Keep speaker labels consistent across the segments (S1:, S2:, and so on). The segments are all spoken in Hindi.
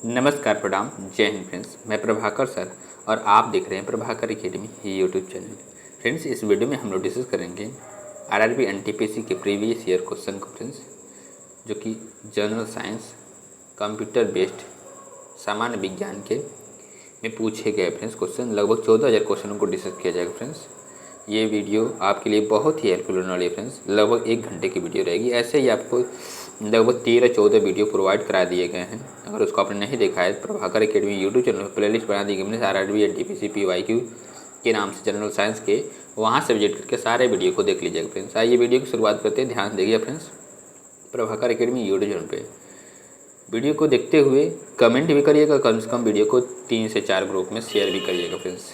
S1: नमस्कार, प्रणाम, जय हिंद फ्रेंड्स। मैं प्रभाकर सर और आप देख रहे हैं Prabhakar academy YouTube channel. Friends, इस वीडियो में हम लोग डिस्कस करेंगे आरआरबी एनटीपीसी के प्रीवियस ईयर क्वेश्चन को फ्रेंड्स, जो कि जनरल साइंस कंप्यूटर बेस्ड सामान्य विज्ञान के में पूछे गए फ्रेंड्स क्वेश्चन। लगभग 14,000 क्वेश्चनों को डिस्कस किया जाएगा फ्रेंड्स। ये वीडियो आपके लिए बहुत ही हेल्पफुल होने वाली है फ्रेंड्स। लगभग 1 घंटे की वीडियो रहेगी। ऐसे ही आपको लगभग 13-14 वीडियो प्रोवाइड करा दिए गए हैं। अगर उसको आपने नहीं देखा है, प्रभाकर एकेडमी यूट्यूब चैनल पर प्लेलिस्ट बना दी गई है आरआरबी एनटीपीसी पीवाईक्यू के नाम से, जनरल साइंस के। वहाँ से विजिट करके सारे वीडियो को देख लीजिएगा फ्रेंड्स। आइए वीडियो की शुरुआत करते हैं। ध्यान देखिए friends, Prabhakar academy YouTube channel पर वीडियो को देखते हुए कमेंट भी करिएगा। कम से कम वीडियो को 3 से 4 ग्रुप में शेयर भी करिएगा फ्रेंड्स।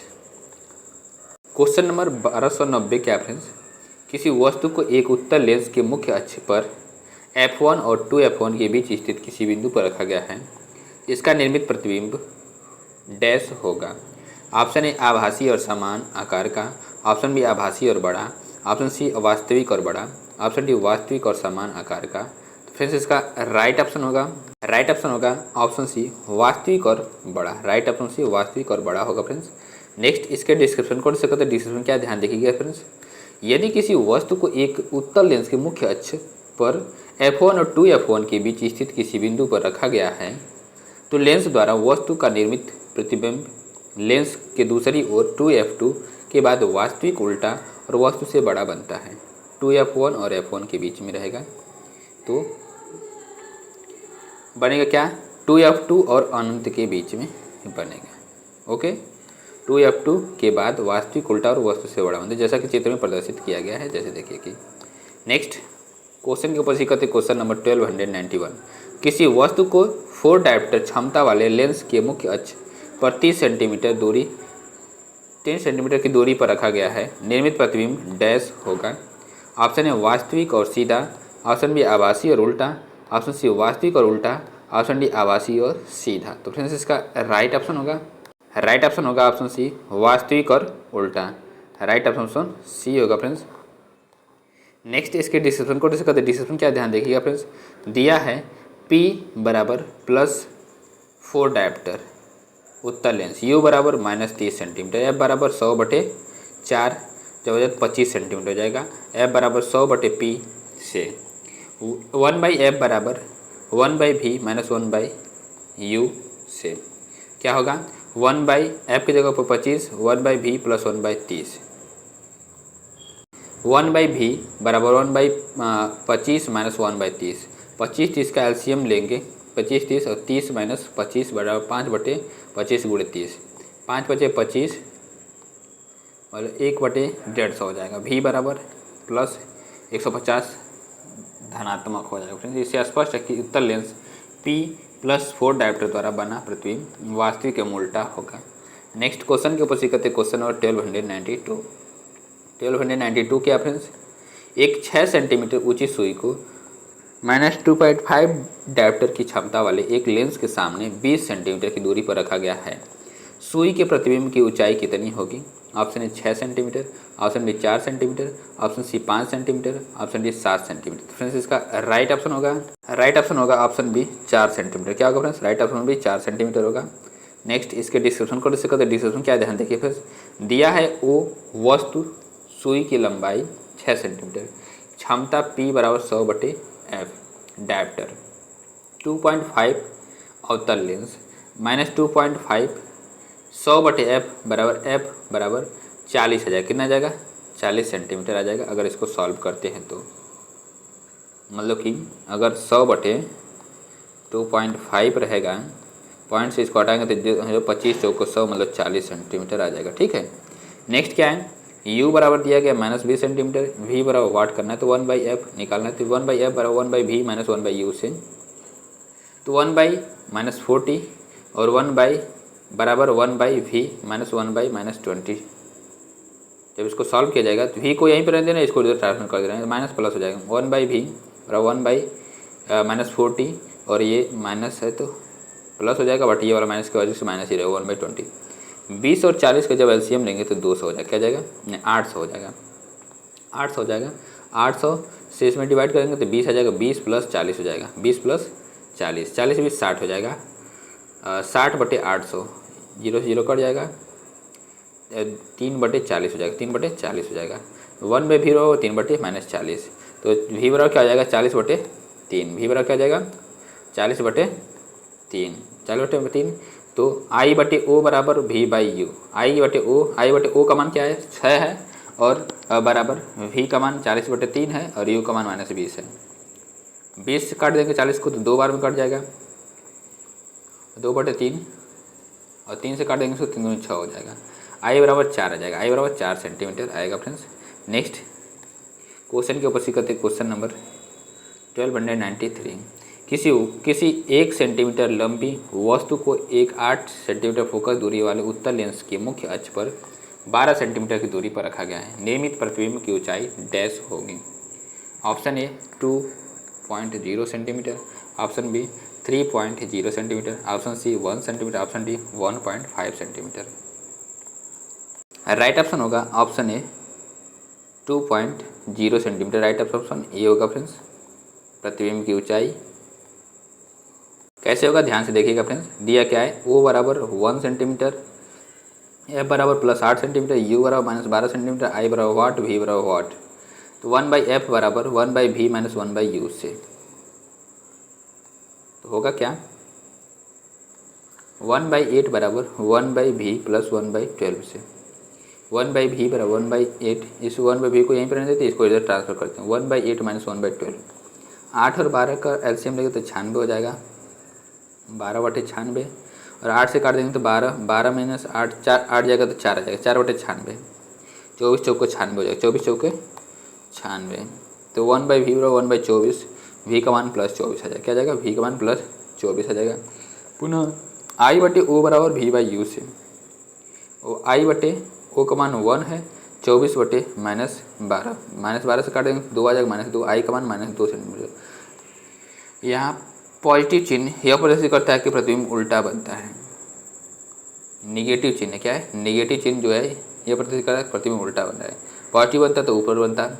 S1: क्वेश्चन नंबर 1290 क्या फ्रेंड्स, किसी वस्तु को एक उत्तल लेंस के मुख्य अक्ष पर f1 और 2f1 के बीच स्थित किसी बिंदु पर रखा गया है। इसका निर्मित प्रतिबिंब डैश होगा। ऑप्शन ए आभासी और समान आकार का, ऑप्शन बी आभासी और बड़ा, ऑप्शन सी वास्तविक और बड़ा, ऑप्शन डी वास्तविक और समान आकार का। तो फ्रेंड्स, इसका राइट ऑप्शन होगा ऑप्शन सी वास्तविक और बड़ा। राइट ऑप्शन सी वास्तविक और बड़ा होगा फ्रेंड्स। नेक्स्ट, इसके डिस्क्रिप्शन को सकते हैं। डिस्क्रिप्शन क्या, ध्यान देखिएगा फ्रेंड्स। यदि किसी वस्तु को एक उत्तल लेंस के मुख्य अक्ष पर f1 और 2f1 के बीच स्थित किसी बिंदु पर रखा गया है, तो लेंस द्वारा वस्तु का निर्मित प्रतिबिंब लेंस के दूसरी ओर 2f2 के बाद वास्तविक उल्टा और वस्तु से बड़ा बनता है। 2f1 और f1 के बीच में रहेगा तो बनेगा क्या, 2f2 और अनंत के बीच में बनेगा। ओके, 2f2 के बाद वास्तविक उल्टा और वस्तु से बड़ा बनता है, जैसा कि चित्र में प्रदर्शित किया गया है। जैसे देखिए कि नेक्स्ट क्वेश्चन के ऊपर सीखते क्वेश्चन नंबर 1291। किसी वस्तु को 4 डायोप्टर क्षमता वाले लेंस के मुख्य अक्ष पर 30 सेंटीमीटर की दूरी पर रखा गया है। निर्मित प्रतिबिंब डैश होगा। ऑप्शन ए वास्तविक और सीधा, ऑप्शन बी आभासी और उल्टा, ऑप्शन सी वास्तविक और उल्टा, ऑप्शन डी आभासी और सीधा। तो फ्रेंड्स, इसका राइट ऑप्शन होगा ऑप्शन सी वास्तविक और उल्टा। राइट ऑप्शन सी होगा फ्रेंड्स। नेक्स्ट, इसके डिस्क्रिप्शन को डिस्क्रिप्शन क्या, ध्यान देखिएगा फ्रेंड्स। दिया है P बराबर +4 डायोप्टर उत्तल लेंस, U बराबर -30 सेंटीमीटर, F बराबर 100/4 जब हो जाए 25 सेंटीमीटर हो जाएगा। F बराबर 100/P से 1/F बराबर 1/V - 1/U से क्या होगा, 1/F की जगह पर 25, 1/V + 1/30। 1/V बराबर 1/25 - 1/30। 25-30 का एलसीएम लेंगे, 25-30 और 30 - 25 बराबर 5/25 × 30। 5×25 मतलब 1/150 हो जाएगा। V बराबर +150 धनात्मक हो जाएगा फ्रेंड्स। इससे स्पष्ट है कि उत्तल लेंस P +4 डायोप्टर द्वारा बना प्रतिबिंब वास्तविक एवं उल्टा होगा। नेक्स्ट क्वेश्चन के ऊपर सीखते क्वेश्चन नंबर 1292 क्या फ्रेंड्स, एक 6 सेंटीमीटर ऊंची सुई को -2.5 डायोप्टर की क्षमता वाले एक लेंस के सामने 20 सेंटीमीटर की दूरी पर रखा गया है। सुई के प्रतिबिंब की ऊंचाई कितनी होगी। Option A 6 centimetre, option B 4 centimetre, option C 5 centimetre, option D 7 centimetre. Friends, इसका राइट ऑप्शन होगा ऑप्शन बी 4 सेंटीमीटर। क्या होगा friends, right option B 4 centimetre होगा। नेक्स्ट, इसके डिस्क्रिप्शन को डिस्क्रिप्शन क्या, ध्यान देखिए फ्रेंड्स। दिया है ओ वस्तु सुई की लंबाई 6 सेंटीमीटर, क्षमता P बराबर 100/F डायोप्टर, 2.5 अवतल लेंस -2.5 100/F बराबर F बराबर 40 आ जाएगा। कितना आ जाएगा, 40 सेंटीमीटर आ जाएगा। अगर इसको सॉल्व करते हैं तो मतलब कि अगर 100/2.5 रहेगा, पॉइंट से इसको हटाएंगे तो 25 चौको 100 मतलब 40 सेंटीमीटर आ जाएगा। ठीक है। नेक्स्ट क्या है, U बराबर दिया गया -20 सेंटीमीटर, V बराबर वाट करना है तो 1/F निकालना है। तो 1/F बराबर 1/V - 1/U से, तो 1/-40 और 1/v बराबर 1/V - 1/-20। जब इसको सॉल्व किया जाएगा तो V को यहीं पर रहने देना, इसको इधर ट्रांसफर कर दे रहे हैं, माइनस प्लस हो जाएगा। 1/V बराबर 1/-40 और ये माइनस है तो प्लस हो जाएगा, बट ये वाला माइनस की वजह से माइनस ही रहेगा 1/20। 20 और 40 का जब एलसीएम लेंगे तो 200 हो जाएगा। क्या जाएगा, 800 हो जाएगा। 800 से इसमें डिवाइड करेंगे तो 20 आ जाएगा। 20 + 40 हो जाएगा। 20 + 40, 40 से 20 60 हो जाएगा। 60/800, 0 से 0 कट जाएगा, 3/40 हो जाएगा, 3/40 हो जाएगा। 1/v बराबर 3/-40, तो v बराबर क्या हो जाएगा 40/3, v बराबर क्या हो जाएगा 40/3, 40/3। तो I/O बराबर v/u, I/O का मान क्या है 6 है, और बराबर v का मान 40/3 है, और u का मान -20 है। 20 से काट देंगे 40 को तो 2 बार में कट जाएगा, 2/3, और 3 से काट देंगे उसको 3 में 6 हो जाएगा। I बराबर 4 आ जाएगा, I बराबर 4 सेंटीमीटर आएगा फ्रेंड्स। नेक्स्ट क्वेश्चन के ऊपर सी करते क्वेश्चन नंबर 1293। किसी 1 सेंटीमीटर लंबी वस्तु को एक 8 सेंटीमीटर फोकस दूरी वाले उत्तल लेंस के मुख्य अक्ष पर 12 सेंटीमीटर की दूरी पर रखा गया है। नियमित प्रतिबिंब की ऊंचाई डैश होगी। Option A 2.0 centimetre, option B 3.0 centimetre, option C 1 centimetre, option D 1.5 centimetre. Right option होगा option A 2.0 centimetre. Right option A होगा फ्रेंड्स। प्रतिबिंब की ऊंचाई कैसे होगा ध्यान से देखिएगा फ्रेंड्स। दिया क्या है, ओ बराबर 1 सेंटीमीटर, एफ बराबर +8 सेंटीमीटर, यू बराबर -12 सेंटीमीटर, आई बराबर वाट, वी बराबर वाट। तो 1/f बराबर 1/v - 1/u से तो होगा क्या 1/8 बराबर 1/v + 1/12 से। 1/v बराबर 1/8, इस 1/v को यहीं पर रहने देते, इसको इधर ट्रांसफर करते हैं। 1/8 - 1/12, 8 और 12 का एलसीएम लेंगे तो 96 हो जाएगा, 12/96, और 8 से काट देंगे तो 12, 12 - 8, 4, 8 जाएगा तो 4 आ जाएगा, 4/96, 24 चौके 96 हो जाएगा, 24 चौके 96। तो 1/v बराबर 1/24, v का मान +24 आ जाएगा, क्या आ जाएगा v का मान +24 आ जाएगा। पुनः I/O बराबर v/u से, I/O का मान 1 है, 24/- 12, -12 से काट देंगे 2 आ जाएगा, -2, I का मान -2 सेंटीमीटर। यहाँ पॉजिटिव चिन्ह यह प्रदर्शित करता है कि प्रतिबिंब उल्टा बनता है। निगेटिव चिन्ह क्या है, निगेटिव चिन्ह जो है यह प्रदर्शित करता है प्रतिबिंब उल्टा बन रहा है। पॉजिटिव बनता है तो ऊपर बनता है।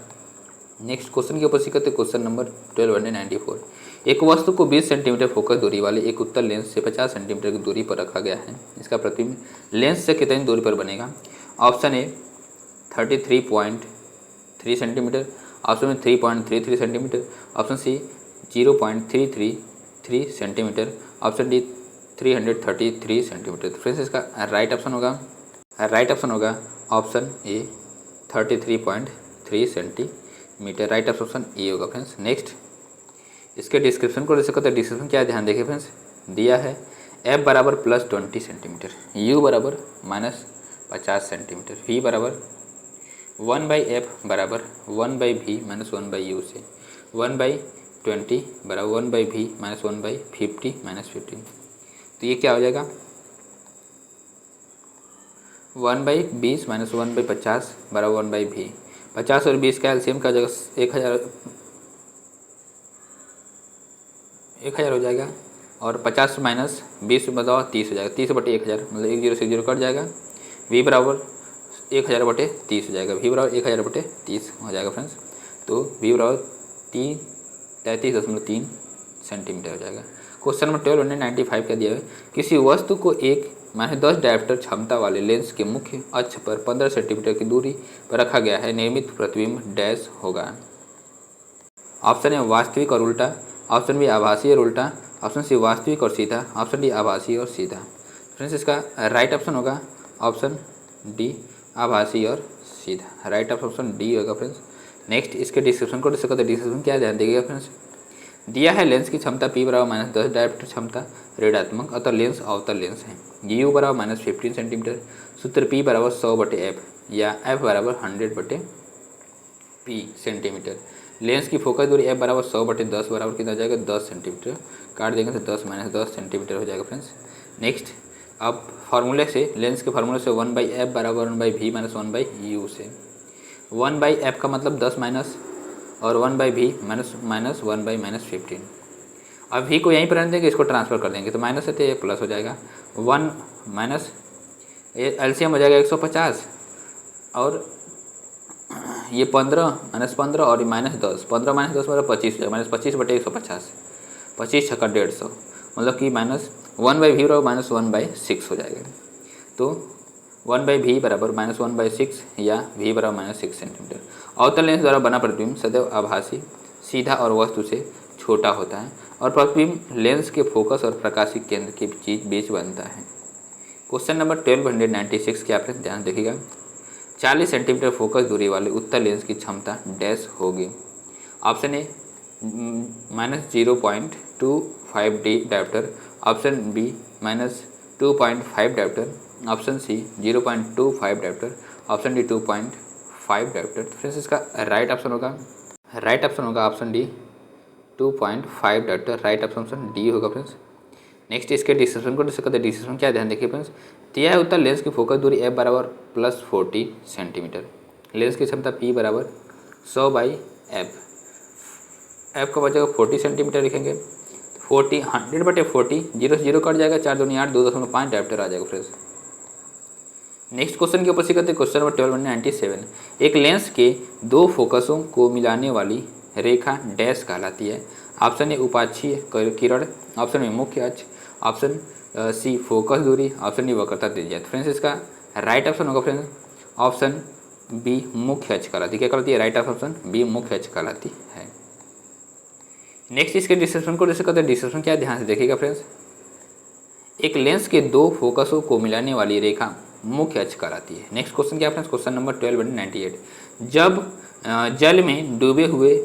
S1: नेक्स्ट क्वेश्चन के ऊपर सीखते क्वेश्चन नंबर 1294। एक वस्तु को 20 सेंटीमीटर फोकस दूरी वाले एक उत्तल लेंस से 50 सेंटीमीटर की दूरी पर रखा गया है। इसका प्रतिबिंब लेंस से कितनी दूरी पर बनेगा। ऑप्शन ए 33.3 सेंटीमीटर, ऑप्शन में 3.33 centimetre, option C 0.333 centimetre, option D 333 centimetre. तो फ्रेंड्स इसका राइट ऑप्शन होगा option A 33.3 centimetre. Right option A होगा फ्रेंड्स। नेक्स्ट इसके डिस्क्रिप्शन को देख सकते हैं। डिस्क्रिप्शन क्या है ध्यान देखिए फ्रेंड्स। दिया है एफ बराबर +20 सेंटीमीटर, यू बराबर -50 सेंटीमीटर, वी बराबर 1/f बराबर 1/v - 1/u से, 1/20 बराबर 1/v - 1/50 - 15। तो ये क्या हो जाएगा 1/20 - 1/50 बराबर 1/v। 50 और 20 का एलसीएम का जगह 1000 हो जाएगा, और 50 - 20 बताओ 30 हो जाएगा, 30/1000 मतलब 10 से 0 कट जाएगा। v बराबर 1000/30 हो जाएगा, v बराबर 1000/30 हो जाएगा फ्रेंड्स। तो v बराबर 33.3 सेंटीमीटर हो जाएगा। क्वेश्चन नंबर 1295 का दिया है किसी वस्तु को एक -10 डायोप्टर क्षमता वाले लेंस के मुख्य अक्ष पर 15 सेंटीमीटर की दूरी पर रखा गया है। निर्मित प्रतिबिंब डैश होगा। ऑप्शन ए वास्तविक और उल्टा, ऑप्शन बी आभासी और उल्टा, ऑप्शन सी वास्तविक और सीधा, ऑप्शन डी आभासी और सीधा। फ्रेंड्स इसका राइट ऑप्शन होगा ऑप्शन डी आभासी और सीधा। राइट ऑप्शन डी होगा फ्रेंड्स। नेक्स्ट इसके डिस्क्रिप्शन को डिस्कस करते हैं। डिस्क्रिप्शन क्या ध्यान देखिएगा फ्रेंड्स। दिया है लेंस की क्षमता p बराबर -10 डायोप्टर क्षमता ऋणात्मक अतः लेंस अवतल लेंस है। u बराबर -15 सेंटीमीटर। सूत्र p बराबर 100/f या f बराबर 100/p सेंटीमीटर। लेंस की फोकस दूरी f बराबर 100/10 बराबर कितना जाएगा 10 सेंटीमीटर। काट देंगे तो 10 - 10 सेंटीमीटर हो जाएगा फ्रेंड्स। नेक्स्ट अब फार्मूले से लेंस के फार्मूले से 1/f बराबर 1/v - 1/u से। 1/f का मतलब 10 माइनस और 1/v माइनस 1/-15। अब v को यहीं पर रहने देंगे, इसको ट्रांसफ़र कर देंगे तो माइनस है तो ये प्लस हो जाएगा। 1 माइनस एलसीएम हो जाएगा 150, और ये 15 - 15 और -10, 15 - 10 मतलब 25 हो जाएगा, -25/150, 25 × 150 मतलब कि 1/v बराबर -1/6 हो जाएगा। तो 1/v बराबर -1/6 या v बराबर -6 सेंटीमीटर। अवतल लेंस द्वारा बना प्रतिबिंब सदैव आभासी, सीधा और वस्तु से छोटा होता है और प्रतिबिंब लेंस के फोकस और प्रकाशिक केंद्र के बीच बनता है। क्वेश्चन नंबर 1296 के आप ध्यान देखिएगा। 40 सेंटीमीटर फोकस दूरी वाले उत्तल लेंस की क्षमता डैश होगी। Option A -0.25 dioptre, option B -2.5 dioptre, option C 0.25 dioptre, option D 2.5 dioptre. Friends इसका राइट ऑप्शन होगा option D 2.5 dioptre. Right option D होगा फ्रेंड्स। नेक्स्ट इसके डिस्क्रिप्शन को डिस्कस करते हैं। डिस्क्रिप्शन क्या ध्यान देखिए फ्रेंड्स। दिया है उत्तल लेंस की फोकस दूरी f बराबर +40 सेंटीमीटर, लेंस की क्षमता p बराबर 100/f। f का बचेगा 40 सेंटीमीटर लिखेंगे। 40 100/40 0 से 0 कट जाएगा, 4 दूनी 8, 2.5 डायोप्टर आ जाएगा फ्रेंड्स। नेक्स्ट क्वेश्चन के ऊपर से करते हैं। Question number 1297। एक लेंस के दो फोकसों को मिलाने वाली रेखा डैश कहलाती है। ऑप्शन ए उपाक्षीय किरण, ऑप्शन बी मुख्य अक्ष, ऑप्शन सी फोकस दूरी, ऑप्शन डी वक्रता त्रिज्या। फ्रेंड्स इसका राइट ऑप्शन होगा फ्रेंड्स ऑप्शन बी मुख्य अक्ष कहलाती है। क्या कहलाती है? राइट ऑप्शन बी मुख्य अक्ष कहलाती है। नेक्स्ट इसके डिस्क्रिप्शन को डिस्कस करते हैं। डिस्क्रिप्शन क्या है ध्यान से देखिएगा फ्रेंड्स। एक लेंस के दो फोकसों को मिलाने वाली रेखा मुख्य अक्ष कहलाती है। नेक्स्ट क्वेश्चन क्या है फ्रेंड्स? Question number 1298। जब जल में डूबे हुए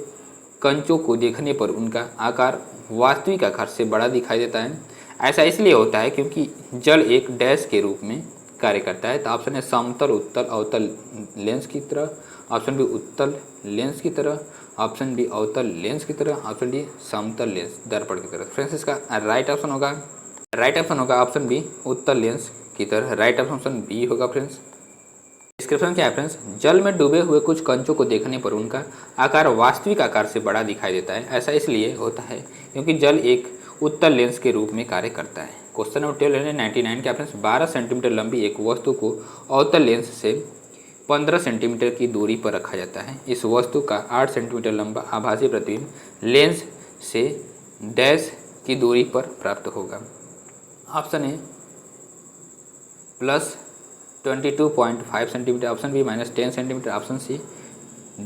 S1: कंचों को देखने पर उनका आकार वास्तविक आकार से बड़ा दिखाई देता है। ऐसा इसलिए होता है क्योंकि जल एक डैश के रूप में कार्य करता है। तो ऑप्शन है समतल उत्तल अवतल लेंस की तरह, ऑप्शन बी उत्तल लेंस की तरह, ऑप्शन बी अवतल लेंस की तरह, ऑप्शन डी समतल लेंस दर्पण की तरह। फ्रेंड्स इसका राइट ऑप्शन होगा ऑप्शन बी उत्तल लेंस की तरह। राइट ऑप्शन बी होगा फ्रेंड्स। डिस्क्रिप्शन क्या है फ्रेंड्स? जल में डूबे हुए कुछ कंचों को देखने पर उनका आकार वास्तविक आकार से बड़ा दिखाई देता है। ऐसा इसलिए होता है क्योंकि जल एक उत्तल लेंस के रूप में कार्य करता है। क्वेश्चन नंबर 1299 क्या फ्रेंड्स? 12 सेंटीमीटर लंबी एक वस्तु को अवतल लेंस से 15 सेंटीमीटर की दूरी पर रखा जाता है। इस वस्तु का 8 सेंटीमीटर लंबा आभासी प्रतिबिंब लेंस से डैश की दूरी पर प्राप्त होगा। Option A +22.5 centimetre, option B -10 centimetre, option C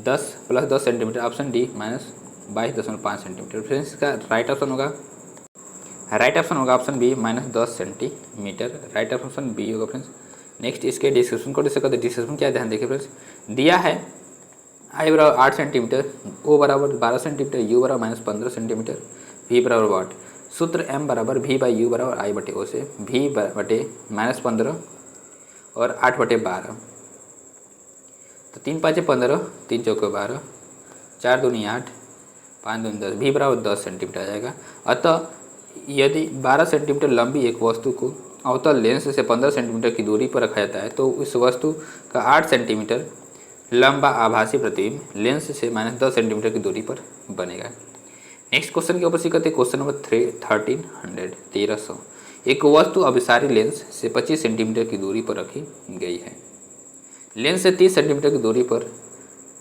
S1: 10 + 10 centimetre, option D -22.5 centimetre. Friends इसका राइट ऑप्शन होगा option B -10 centimetre. Right option B होगा फ्रेंड्स। नेक्स्ट इसके डिस्क्रिप्शन को डिस्कस करते हैं। डिस्क्रिप्शन क्या ध्यान देखिए फ्रेंड्स। दिया है आई बराबर 8 सेंटीमीटर, ओ बराबर 12 सेंटीमीटर, यू बराबर -15 सेंटीमीटर, वी बराबर वाट। सूत्र m बराबर v/u बराबर I/o से v बटे -15 और 8/12। तो 3 5 15, 3 चौके 12, 4 दूनी 8, 5 दूनी 10, v बराबर 10 सेंटीमीटर आ जाएगा। अतः यदि 12 सेंटीमीटर लंबी एक वस्तु को अवतल लेंस से 15 सेंटीमीटर की दूरी पर रखा जाता है तो उस वस्तु का 8 सेंटीमीटर लंबा आभासी प्रतिबिंब लेंस से -10 सेंटीमीटर की दूरी पर बनेगा। नेक्स्ट क्वेश्चन के ऊपर से करते हैं। Question number 1300। एक वस्तु अभिसारी लेंस से 25 सेंटीमीटर की दूरी पर रखी गई है। लेंस से 30 सेंटीमीटर की दूरी पर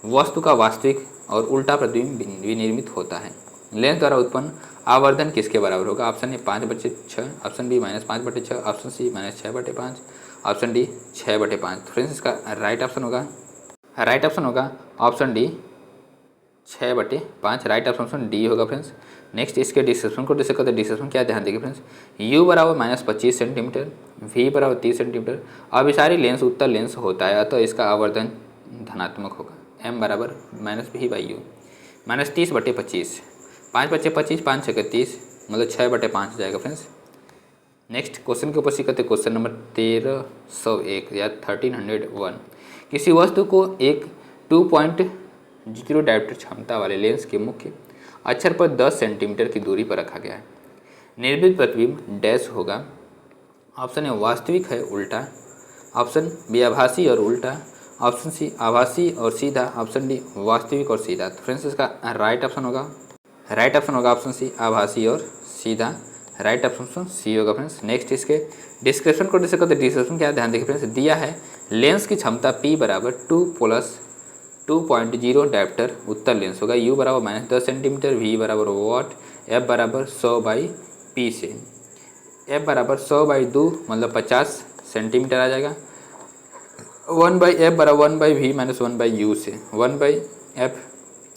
S1: वस्तु का वास्तविक और उल्टा प्रतिबिंब विनिर्मित होता है। लेंस द्वारा उत्पन्न आवर्धन किसके बराबर होगा? Option A 5/6, option B -5/6, option C -6/5, option D 6/5। Friends इसका राइट ऑप्शन होगा option D 6/5। Right option D होगा फ्रेंड्स। नेक्स्ट इसके डिस्क्रिप्शन को डिस्कस करते हैं। डिस्क्रिप्शन क्या ध्यान देखिए फ्रेंड्स। u बराबर -25 सेंटीमीटर, v बराबर 30 सेंटीमीटर। अभिसारी लेंस उत्तल लेंस होता है अतः इसका आवर्धन धनात्मक होगा। m बराबर -v/u -30/25, 5/25, 5 × 30 मतलब 6/5 हो जाएगा फ्रेंड्स। नेक्स्ट क्वेश्चन के ऊपर से करते क्वेश्चन नंबर 1301 या 1301। किसी वस्तु को एक 2.0 डायोप्टर क्षमता वाले लेंस के मुख्य अक्षर पर 10 सेंटीमीटर की दूरी पर रखा गया है। निर्मित प्रतिबिंब डैश होगा। ऑप्शन ए वास्तविक है उल्टा, ऑप्शन बी आभासी और उल्टा, ऑप्शन सी आभासी और सीधा, ऑप्शन डी वास्तविक और सीधा। तो फ्रेंड्स इसका राइट ऑप्शन होगा ऑप्शन सी आभासी और सीधा। राइट ऑप्शन सी होगा फ्रेंड्स। नेक्स्ट इसके डिस्क्रिप्शन को डिस्कस करते हैं। डिस्क्रिप्शन क्या ध्यान देखिए फ्रेंड्स। दिया है लेंस की क्षमता p बराबर 2 + 2.0 डायोप्टर उत्तल लेंस होगा। u बराबर -10 सेंटीमीटर, v बराबर वाट, f बराबर 100/p से एफ बराबर 100/2 मतलब 50 सेंटीमीटर आ जाएगा। 1/f बराबर 1/v माइनस 1/u से 1/f,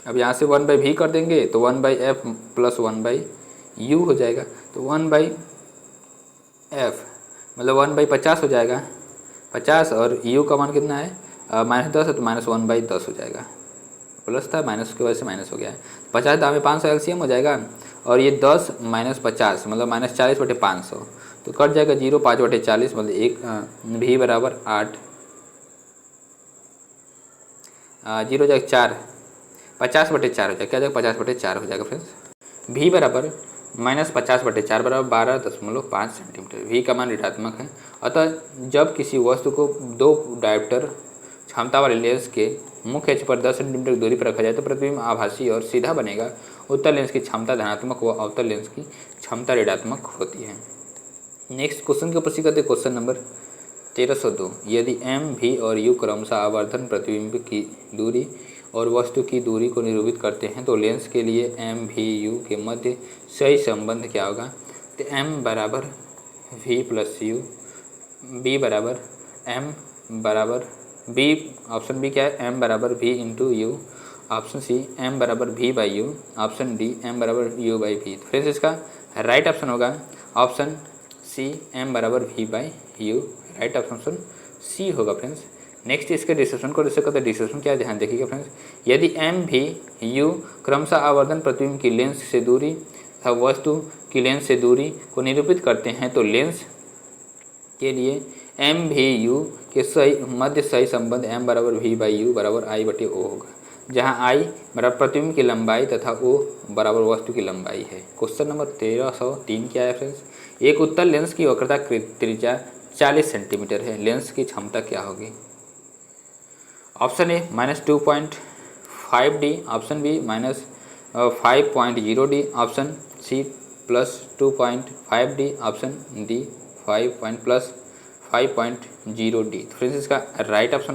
S1: अब यहाँ से 1/v कर देंगे तो 1/f प्लस 1/u हो जाएगा। तो 1/f मतलब 1/50 हो जाएगा 50, और u का मान कितना है -10 है तो -1/10 हो जाएगा। प्लस था माइनस की वजह से माइनस हो गया है। 50 दाम में 500 एलसीएम हो जाएगा, और ये 10 माइनस 50 मतलब -40/500, तो कट जाएगा 0 5/40 मतलब 1 v बराबर 8 0 जाएगा 4 50/4 हो जाएगा। क्या जाएगा 50/4 हो जाएगा फ्रेंड्स। v बराबर -50/4 बराबर 12.5 सेंटीमीटर। v का मान ऋणात्मक है, अतः जब किसी वस्तु को 2 डायोप्टर क्षमता वाले लेंस के मुख्य अक्ष पर 10 सेंटीमीटर की दूरी पर रखा जाए तो प्रतिबिंब आभासी और सीधा बनेगा। उत्तल लेंस की क्षमता धनात्मक व अवतल लेंस की क्षमता ऋणात्मक होती है। नेक्स्ट क्वेश्चन के ऊपर से करते क्वेश्चन नंबर 1302। यदि m, v और u क्रमशः आवर्धन प्रतिबिंब की दूरी और वस्तु की दूरी को निरूपित करते हैं तो लेंस के लिए m, v, u के मध्य सही संबंध क्या होगा। तो m बराबर v प्लस u, b बराबर m बराबर b, ऑप्शन बी क्या है m बराबर v into u, option C m बराबर v by u, option D m बराबर u बाई v। तो फ्रेंड्स इसका राइट ऑप्शन होगा ऑप्शन सी m बराबर v by u, right option C होगा फ्रेंड्स। नेक्स्ट इसके डिस्क्रिप्शन को डिस्कस करते हैं। डिस्क्रिप्शन क्या ध्यान देखिएगा फ्रेंड्स। यदि m, v, u क्रमशः आवर्धन प्रतिबिंब की लेंस से दूरी तथा वस्तु की लेंस से दूरी को निरूपित करते हैं तो लेंस के लिए m, v, u के सही मध्य सही संबंध m बराबर v बाई यू बराबर I/O होगा, जहाँ I बराबर प्रतिबिंब की लंबाई तथा O बराबर वस्तु की लंबाई है। क्वेश्चन नंबर 1303 क्या है फ्रेंड्स। एक उत्तल लेंस की वक्रता त्रिज्या 40 सेंटीमीटर है, लेंस की क्षमता क्या होगी। Option A -2.5D, option B -5.0D, option C +2.5D, option D 5.0D। तो फ्रेंड्स इसका राइट ऑप्शन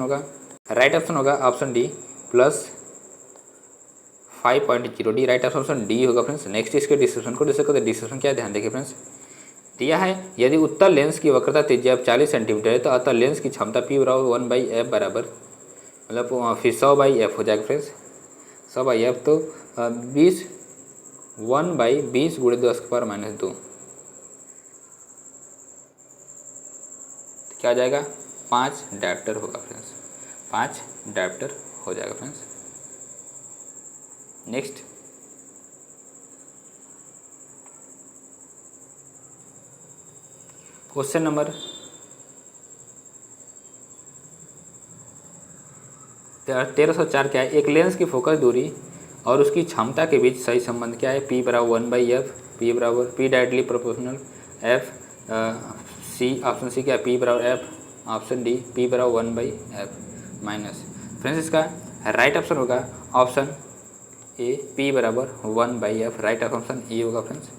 S1: होगा option D +5.0D, right option D होगा फ्रेंड्स। नेक्स्ट इसके डिस्क्रिप्शन को डिस्कस करते हैं। डिस्क्रिप्शन क्या ध्यान देखिए फ्रेंड्स। दिया है यदि उत्तल लेंस की वक्रता त्रिज्या 40 सेंटीमीटर है तो अतः लेंस की क्षमता P बराबर 1/f बराबर मतलब फिर 100/f हो जाएगा फ्रेंड्स। 100/f तो 20 1/20 × 10⁻², क्या आ जाएगा 5 डायोप्टर होगा फ्रेंड्स, 5 डायोप्टर हो जाएगा फ्रेंड्स। नेक्स्ट क्वेश्चन नंबर 1304 क्या है। एक लेंस की फोकस दूरी और उसकी क्षमता के बीच सही संबंध क्या है। P बराबर 1/f, P बराबर P directly proportional f, C option C क्या है P बराबर f, ऑप्शन डी P बराबर 1/f माइनस। फ्रेंड्स इसका राइट ऑप्शन होगा ऑप्शन ए P बराबर 1/f, राइट ऑप्शन ए होगा फ्रेंड्स।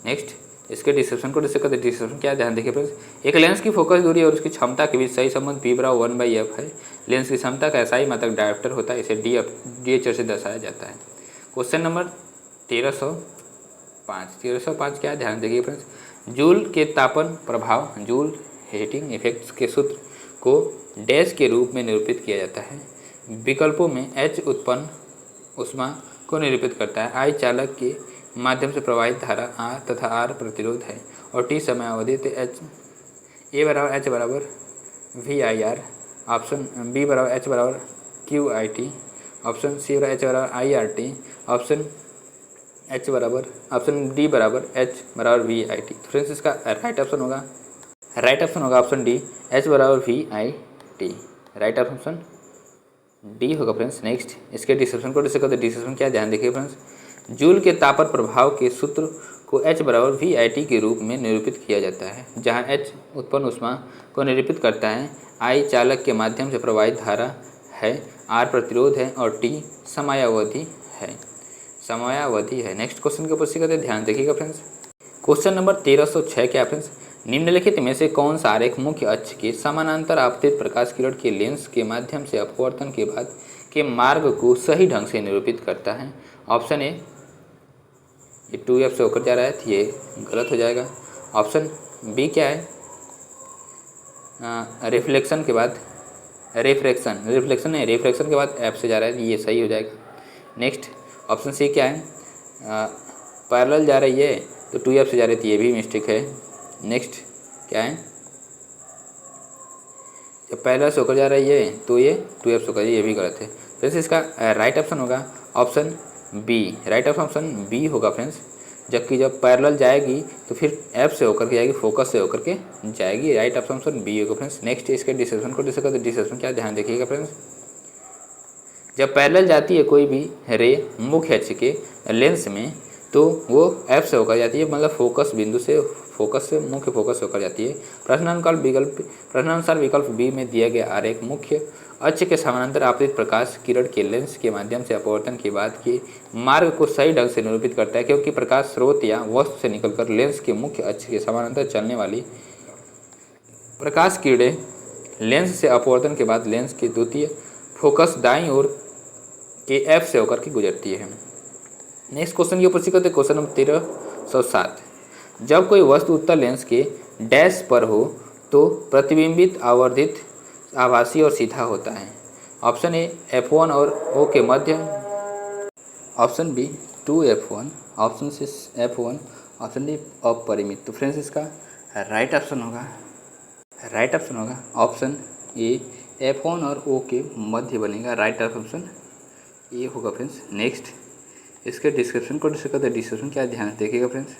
S1: नेक्स्ट इसके डिस्क्रिप्शन को डिस्कस करते हैं। डिस्क्रिप्शन क्या ध्यान देखिए फ्रेंड्स। एक लेंस की फोकस दूरी और उसकी क्षमता के बीच सही संबंध P बराबर 1/f है। लेंस की क्षमता का SI मात्रक डायोप्टर होता है, इसे डी अक्षर से दर्शाया जाता है। क्वेश्चन नंबर 1305 क्या ध्यान देखिए फ्रेंड्स। जूल के तापन प्रभाव, जूल हीटिंग इफेक्ट्स के सूत्र को डैश के रूप में निरूपित किया जाता है। विकल्पों में H उत्पन्न ऊष्मा को निरूपित करता है, I चालक के माध्यम से प्रवाहित धारा R तथा R प्रतिरोध है, और T समय अवधि। तो H बराबर VIR, ऑप्शन B बराबर H बराबर QIT, ऑप्शन सी बराबर H बराबर IRT, ऑप्शन D बराबर H बराबर VIT। फ्रेंड्स इसका राइट ऑप्शन होगा ऑप्शन डी H बराबर VIT, राइट ऑप्शन डी होगा फ्रेंड्स। नेक्स्ट इसके डिस्क्रिप्शन को डिस्कस करते हैं। डिस्क्रिप्शन क्या ध्यान देखिए फ्रेंड्स। जूल के तापन प्रभाव के सूत्र को H बराबर VIT के रूप में निरूपित किया जाता है, जहां H उत्पन्न ऊष्मा को निरूपित करता है, I चालक के माध्यम से प्रवाहित धारा है, R प्रतिरोध है, और T समयावधि है। नेक्स्ट क्वेश्चन के ऊपर से करते ध्यान देखिएगा फ्रेंड्स। क्वेश्चन नंबर 1306 क्या फ्रेंड्स। निम्नलिखित में से कौन सा आरेख मुख्य अक्ष के समानांतर आपतित प्रकाश किरण के लेंस के माध्यम से अपवर्तन के बाद के मार्ग को सही ढंग से निरूपित करता है। ऑप्शन ए, ये 2f से होकर जा रहा है तो ये गलत हो जाएगा। ऑप्शन बी क्या है, रिफ्लेक्शन के बाद रिफ्लेक्शन नहीं, रिफ्लेक्शन के बाद एफ से जा रहा है, ये सही हो जाएगा। नेक्स्ट ऑप्शन सी क्या है, पैरेलल जा रही है तो 2f से जा रही थी, ये भी मिस्टेक है। नेक्स्ट क्या है, जब पैरेलल से होकर जा रही है तो ये 2f से होकर, ये भी गलत है फ्रेंड्स। इसका राइट ऑप्शन होगा option B, right option B होगा फ्रेंड्स। जबकि जब पैरेलल जाएगी तो फिर एफ से होकर के जाएगी, फोकस से होकर के जाएगी, राइट ऑप्शन बी होगा फ्रेंड्स। नेक्स्ट इसके डिस्क्रिप्शन को डिस्कस करते, डिस्क्रिप्शन क्या ध्यान देखिएगा फ्रेंड्स। जब पैरेलल जाती है कोई भी रे मुख्य अक्ष के लेंस में तो वो एफ से होकर जाती है, मतलब फोकस बिंदु से, फोकस से मुख्य फोकस होकर जाती है। प्रश्नानुसार विकल्प बी में दिया गया आरेख मुख्य अक्ष के समानांतर आपतित प्रकाश किरण के लेंस के माध्यम से अपवर्तन के बाद के मार्ग को सही ढंग से निरूपित करता है, क्योंकि प्रकाश स्रोत या वस्तु से निकलकर लेंस के मुख्य अक्ष के समानांतर चलने वाली प्रकाश किरणें लेंस से अपवर्तन के बाद लेंस के द्वितीय फोकस दाईं ओर के एफ से होकर के गुजरती है। नेक्स्ट क्वेश्चन के ऊपर सीखते हैं, क्वेश्चन नंबर 1307। जब कोई वस्तु उत्तल लेंस के डैश पर हो तो प्रतिबिंबित आवर्धित आभासी और सीधा होता है। ऑप्शन ए f1 और o के मध्य, option B 2f1, option C f1, option D अपरिमित। तो फ्रेंड्स इसका राइट ऑप्शन होगा ऑप्शन ए f1 और o के मध्य बनेगा, राइट ऑप्शन ए होगा फ्रेंड्स। नेक्स्ट इसके डिस्क्रिप्शन को डिस्कस करते, डिस्क्रिप्शन क्या ध्यान से देखिएगा फ्रेंड्स।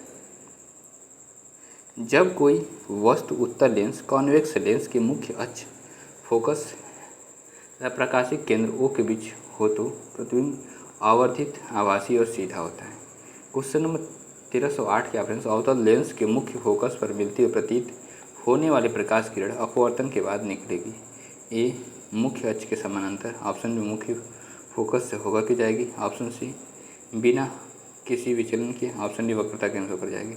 S1: जब कोई वस्तु उत्तल लेंस कॉन्वेक्स लेंस के मुख्य अक्ष फोकस या प्रकाशिक केंद्र ओ के बीच हो तो प्रतिबिंब आवर्धित आभासी और सीधा होता है। क्वेश्चन नंबर 1308 क्या फ्रेंड्स, अवतल लेंस के मुख्य फोकस पर मिलती हुई प्रतीत होने वाली प्रकाश किरण अपवर्तन के बाद निकलेगी। ए मुख्य अक्ष के समानांतर, ऑप्शन बी मुख्य फोकस से होकर के जाएगी, ऑप्शन सी बिना किसी विचलन के, ऑप्शन डी वक्रता के अनुसार होकर जाएगी।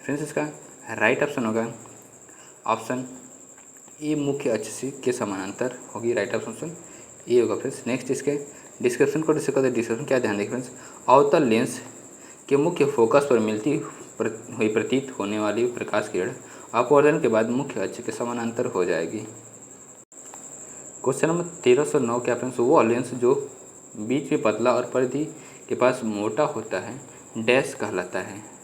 S1: फ्रेंड्स इसका राइट ऑप्शन होगा ऑप्शन ए मुख्य अक्ष के समानांतर होगी, राइट ऑप्शन ए होगा फ्रेंड्स। नेक्स्ट इसके डिस्क्रिप्शन को डिस्कस करते, डिस्क्रिप्शन क्या ध्यान देखें फ्रेंड्स। अवतल लेंस के मुख्य फोकस पर मिलती हुई प्रतीत होने वाली प्रकाश किरण अपवर्तन के बाद मुख्य अक्ष के समानांतर हो जाएगी। क्वेश्चन नंबर 1309 क्या फ्रेंड्स, वो लेंस जो बीच में पतला और परिधि के पास मोटा होता है डैश कहलाता है।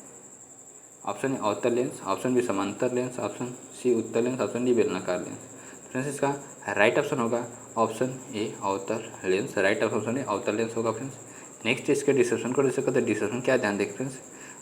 S1: ऑप्शन ए अवतल लेंस, ऑप्शन बी समांतर लेंस, ऑप्शन सी उत्तल लेंस, ऑप्शन डी बेलनाकार लेंस। फ्रेंड्स इसका राइट ऑप्शन होगा ऑप्शन ए अवतल लेंस, राइट ऑप्शन ए अवतल लेंस होगा फ्रेंड्स। नेक्स्ट इसके डिस्क्रिप्शन को डिस्कस करते, डिस्क्रिप्शन क्या ध्यान देखें फ्रेंड्स।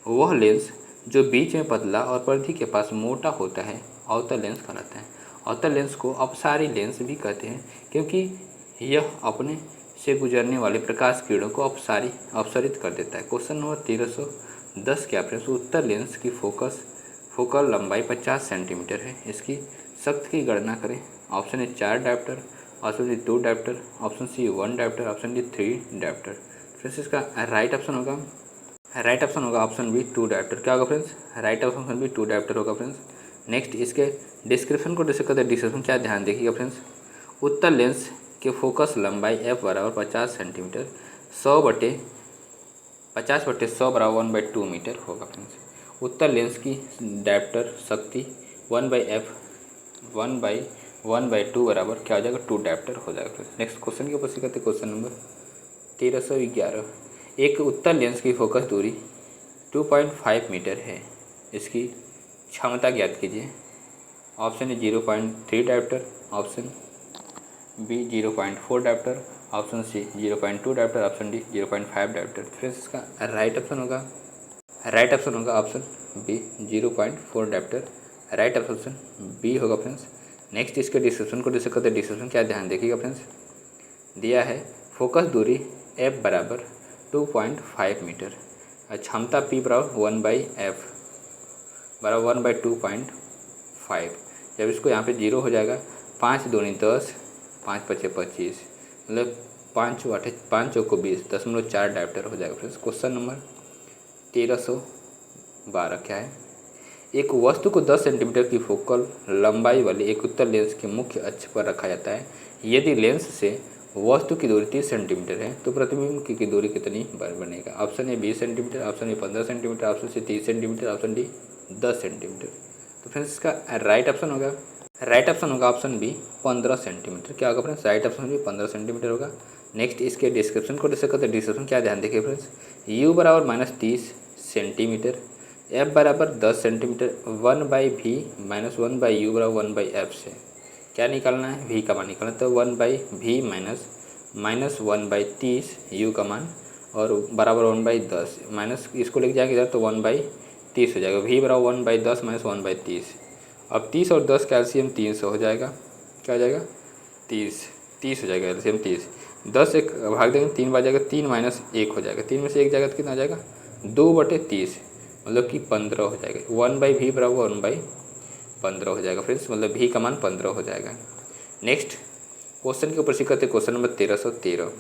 S1: वह लेंस जो बीच में पतला और परिधि के पास मोटा होता है अवतल लेंस कहलाता है। अवतल लेंस को अपसारी लेंस भी कहते हैं, क्योंकि यह अपने से गुजरने वाली प्रकाश किरणों को अपसारित कर देता है। क्वेश्चन नंबर 1310 क्या फ्रेंड्स, उत्तल लेंस की फोकल लंबाई 50 सेंटीमीटर है, इसकी शक्ति की गणना करें। Option A 4 dioptre, option D 2 dioptre, option C 1 dioptre, option D 3 dioptre. Friends इसका राइट ऑप्शन होगा ऑप्शन बी 2 डायोप्टर। क्या होगा friends, right option B 2 dioptre होगा फ्रेंड्स। नेक्स्ट इसके डिस्क्रिप्शन को डिस्कस करते, डिस्क्रिप्शन क्या ध्यान देखिएगा फ्रेंड्स। उत्तल लेंस के फोकस लंबाई f बराबर 50 सेंटीमीटर, 50/100 बराबर 1/2 मीटर होगा फ्रेंड्स। उत्तल लेंस की डायोप्टर शक्ति 1/2 बराबर क्या हो जाएगा, 2 डायोप्टर हो जाएगा फ्रेंड्स। नेक्स्ट क्वेश्चन के ऊपर से करते, क्वेश्चन नंबर 1311। एक उत्तल लेंस की फोकस दूरी 2.5 मीटर है, इसकी क्षमता ज्ञात कीजिए। Option A 0.3 dioptre, option B 0.4 dioptre, option C 0.2 dioptre, option D 0.5 dioptre. Friends इसका राइट ऑप्शन होगा option B 0.4 dioptre, right option B होगा फ्रेंड्स। नेक्स्ट इसके डिस्क्रिप्शन को डिस्कस करते, डिस्क्रिप्शन क्या ध्यान देखिएगा फ्रेंड्स। दिया है फोकस दूरी f बराबर 2.5 मीटर, क्षमता p बराबर 1/f बराबर 1/2.5। जब इसको यहाँ पे 0 हो जाएगा, 5 दूनी 10, 5 पचे 25, मतलब 5 चौको 20, 10.4 डायोप्टर हो जाएगा फ्रेंड्स। क्वेश्चन नंबर 1312 क्या है, एक वस्तु को 10 सेंटीमीटर की फोकल लंबाई वाले एक उत्तल लेंस के मुख्य अक्ष पर रखा जाता है। यदि लेंस से वस्तु की दूरी 30 सेंटीमीटर है तो प्रतिबिंब की दूरी कितनी बार बनेगा। Option A 20 centimetre, option A 15 centimetre, option C 30 centimetre, option D 10 centimetre. तो फ्रेंड्स इसका राइट ऑप्शन होगा ऑप्शन बी 15 सेंटीमीटर। क्या होगा friends? Right option B 15 centimetre होगा। नेक्स्ट इसके डिस्क्रिप्शन को डिस्कस करते हैं। डिस्क्रिप्शन क्या ध्यान देखिए फ्रेंड्स, u बराबर -30 सेंटीमीटर, f बराबर 10 सेंटीमीटर, 1/v माइनस 1/u बराबर 1/f से क्या निकालना है? v का मान निकालना है। तो 1/v माइनस 1/30 u का मान और बराबर 1/10 माइनस इसको लेके जाएंगे इधर तो 1/30 हो जाएगा। v बराबर 1/10 माइनस 1/30। अब 30 और 10 का एलसीएम 300 हो जाएगा। क्या हो जाएगा? 30 हो जाएगा एलसीएम 30। 10 एक भाग देंगे 3 बार जाएगा, 3 माइनस 1 हो जाएगा। 3 में से 1 जाएगा तो कितना आ जाएगा? 2/30 मतलब कि 15 हो जाएगा। 1/v बराबर 1/15 हो जाएगा फ्रेंड्स, मतलब v का मान 15 हो जाएगा। नेक्स्ट क्वेश्चन के ऊपर से करते क्वेश्चन नंबर 1313।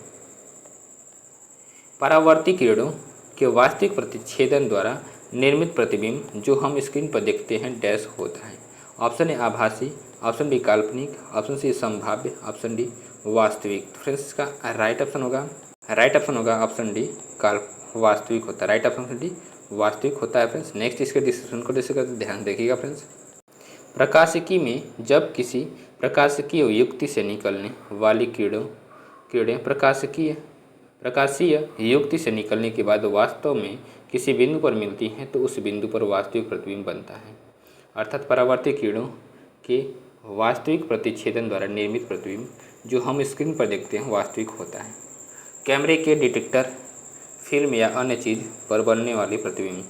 S1: परावर्ती किरणों के वास्तविक प्रतिच्छेदन द्वारा निर्मित प्रतिबिंब जो हम स्क्रीन पर देखते हैं डैश होता है। ऑप्शन ए आभासी, ऑप्शन बी काल्पनिक, ऑप्शन सी संभाव्य, ऑप्शन डी वास्तविक। फ्रेंड्स इसका राइट ऑप्शन होगा ऑप्शन डी वास्तविक होता है। राइट ऑप्शन डी वास्तविक होता है फ्रेंड्स। नेक्स्ट इसके डिस्कशन को डिस्कस करते ध्यान देखिएगा फ्रेंड्स। प्रकाशिकी में जब किसी प्रकाशिकीय युक्ति से निकलने वाली किरणें प्रकाशीय युक्ति से निकलने के बाद वास्तव में किसी बिंदु पर मिलती हैं तो उस बिंदु पर वास्तविक प्रतिबिंब बनता है। अर्थात परावर्तित किरणों के वास्तविक प्रतिच्छेदन द्वारा निर्मित प्रतिबिंब जो हम स्क्रीन पर देखते हैं वास्तविक होता है। कैमरे के डिटेक्टर, फिल्म या अन्य चीज़ पर बनने वाली प्रतिबिंब।